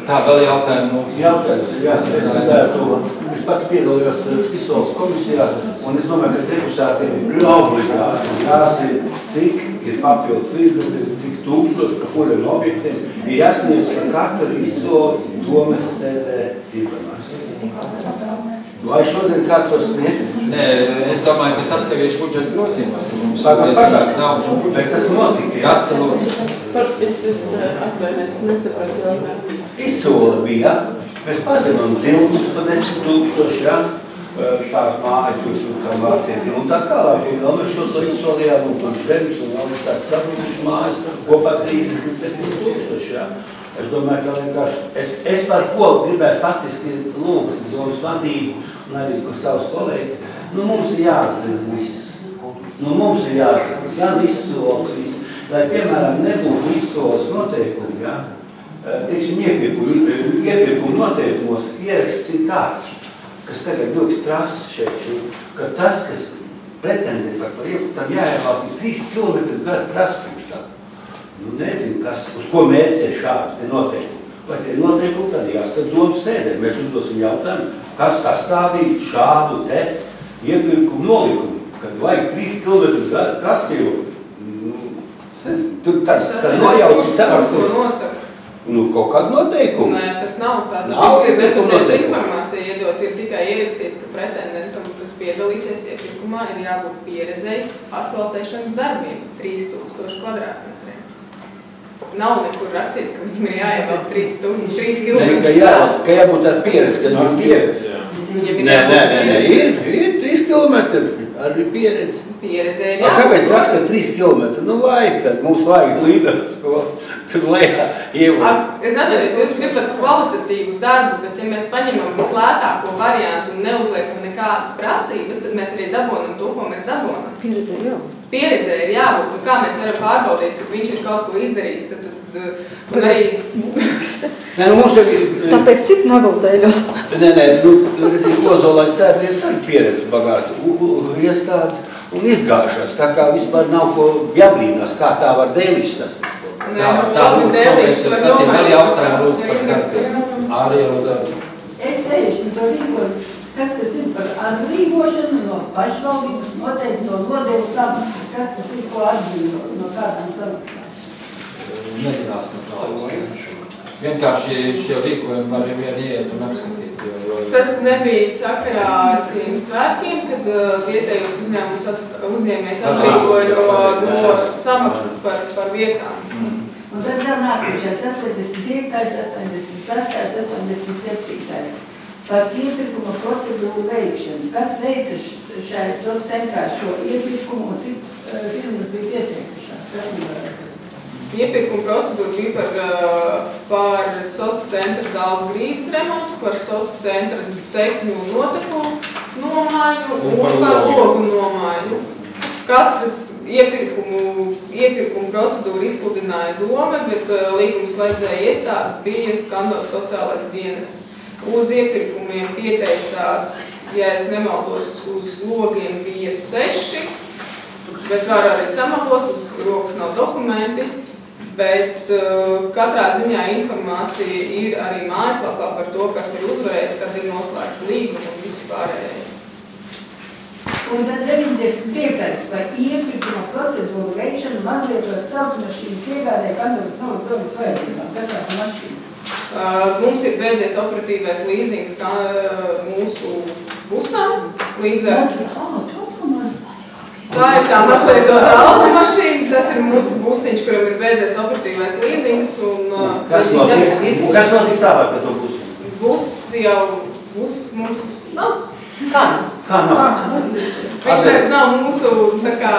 Tā vēl jautājumu. Jautājums, jā, es pats piedalījos Tisolas komisijā, un es domāju, ka deputātiem ir obligāti jāsaka, cik ir papildus līdzekļus, cik tūkstoši par kuriem objektiem ir jāsniedz par katru izsolu domes sēdē informāciju. Vai šodien kāds var sniegt? Nē, es domāju, ka tas jau ir budžeta grozījumos, ka mums Pagad. nav. Bet tas notika, jā? Es atvainojos, nesapratu jautājumu. Izsola bija, mēs padevam zilmus pa 10 000, jā? Tās mājas, tur kā vācieti un tā tālāk. Un vēl mēs šo to izsolījām un tur žems un vēl mēs tāds sabrūkuši mājas kopā 37 000, jā? Es domāju, ka vienkārši, es par ko gribēju faktiski lūgt domas vadību un arī savus kolēģis, mums ir jāzina viss. Mums ir jāzina, gan izsolas viss, lai, piemēram, nebūtu izsolas noteikumi, jā? Teiksim, iepirkuma noteikumos ieraksts ir tāds, kas tagad ļoti strāsts šeit, ka tas, kas pretendē par to iepirkumu, tam jāievalk 3 km gara praspums tā. Nezinu, uz ko mērķē šādi noteikumi. Vai tie noteikumi tad jāskat domas sēdē. Mēs uzdosim jautājumu, kas sastādīja šādu te iepirkumu nolikumu, kad vajag 3 km gara trasību. Tur tad nojaukums tāds. Kurš to nosaka? Kaut kādu noteikumu. Nē, tas nav tāda. Mums ir nepateica informācija iedot, ir tikai ierakstīts, ka pretendentam, kas piedalīsies iepirkumā, ir jābūt pieredzēji asfaltēšanas darbiem 3000 kvadrātmetriem. nav nekur rakstīts, ka viņam ir jāievēl 3 km. Ka jābūt ar pieredzi, kad nav pieredzi. Nē, ir 3 km ar pieredzi. Pieredze ir jābūt. Kāpēc rakstāt 3 km? Nu vajag tad, mums vajag līderu skolu. Tur lejā ievod. Es atceros, jūs gribat kvalitatīvu darbu, bet ja mēs paņemam vislētāko variantu un neuzliekam nekādas prasības, tad mēs arī dabonam to, ko mēs dabonam. Pieredze ir jābūt. Pieredzē ir jābūt, un kā mēs varam pārbaudīt, kad viņš ir kaut ko izdarījis, tad un arī... Nē, nu mums ir... Tāpēc cik nagaldēļos? Nē, Ozolais sēdvietas arī pieredzi bagātu iestādi un izgājušās, tā kā vispār nav ko jābrīnās, kā tā var dēlišs tas. Nē, nu labi dēlišs var domāt. Vēl jautājumu lūdzu par skatiem. Arī lūdzu. Es sevišķi to rīkoju, kas tas ir par atbrīvošanu no pašvaldības, noteikti no nodevu samaksas. Kas tas ir, ko atbrīvo no kādām samaksām? Nezināsim tālāk. Vienkārši šie rīkojumi var vien iet un apskatīt. Tas nebija sakarā ar tiem svētkiem, kad vietējos uzņēmējs atbrīvoja no samaksas par vietām. Un tas vēl nākušais 85., 86., 87. par iepirkuma procedūru veikšanu. Kas veica šajā centrā šo iepirkumu un cik firmas bija pieteikušās? Kas nevarētu? Iepirkuma procedūra bija par soci centra zāles grīdas remontu, par soci centra tekņu un noteku nomaiņu un par logu nomaiņu. Katras iepirkuma procedūru izsludināja doma, bet līgums vajadzēja iestādīt bija Skandos sociālais dienests. Uz iepirkumiem pieteicās, ja es nemaldos, uz logiem bija 6, bet var arī samalot, uz rokas nav dokumenti. Bet katrā ziņā informācija ir arī mājaslapā par to, kas ir uzvarējis, kad ir noslēgta līguma un visi pārējais. Un tad 95. par iepirkuma procedūru veikšanu mazlietot automašīnas iegādē Kandoras novada domas vajadzībām. Kas tā mašīna? Mums ir beidzies operatīvais līzings mūsu busām. Līdz ar... Tā ir tā mazlietota automašīna, tas ir mūsu busiņš, kuram ir beidzies operatīvais līzings. Kas notiks tālāk, kas to bus? Bus mums nav. Kā nav? Viņš vairs nav mūsu, tā kā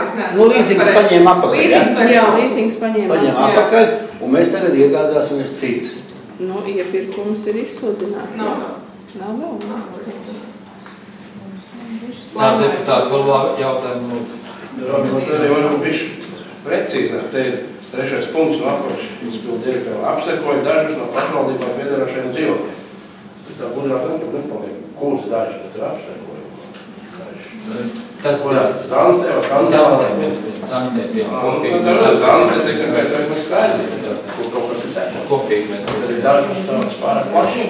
mēs neesam. Nu, līzings paņēma apakaļ, Jā, līzings paņēma apakaļ, un mēs tagad iegādāsimies citu. Nu, iepirkums ir izsludināts. Nav. Jā, deputāti, vēl jautājumu lūdzu. Mēs arī varam bišķi precīzāk. Te ir 3. punkts no apakšas. Izpildu direktori apsekoja dažus no pašvaldībā piedarošajiem dzīvokļiem. Tā gudrāk nepaliek. Kurs daži, bet ir apsekoja. Tas bija Zantē vai Kanzē? Zantē bija kopīgi. Zantē, teiksim, pēc mēs skaidrīt, kur kaut kas ir sekot. Kopīgi mēs. Tas ir dažus tāds pārāk plašs.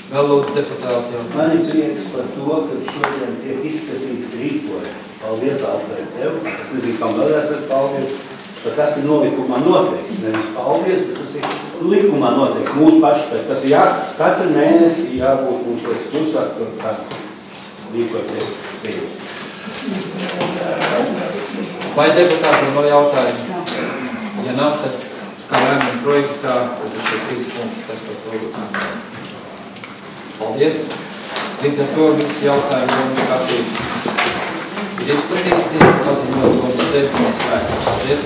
Vēl lūdzu deputāti jau. Man ir prieks par to, ka šodien tiek izskatīti rīkoja. Paldies, Alfred, tev. Es nezinu, kam vēl jāsaka paldies, ka tas ir nolikumā noteikts. Nevis paldies, bet tas ir likumā noteikts. Mūsu paši, tas ir katru mēnesi jābūt mums pēc kursā, kur tā rīkoja tiek pieņemt. Vai deputātiem vēl jautājumi? Ja nav, tad kā lēmuma projektā, tad ir šie 3 punkti, tas par to lūdzu. Paldies! Līdz ar to visi jautājumi domas kārtības ir izskatīti, paziņot domas sēdnes svētku. Paldies!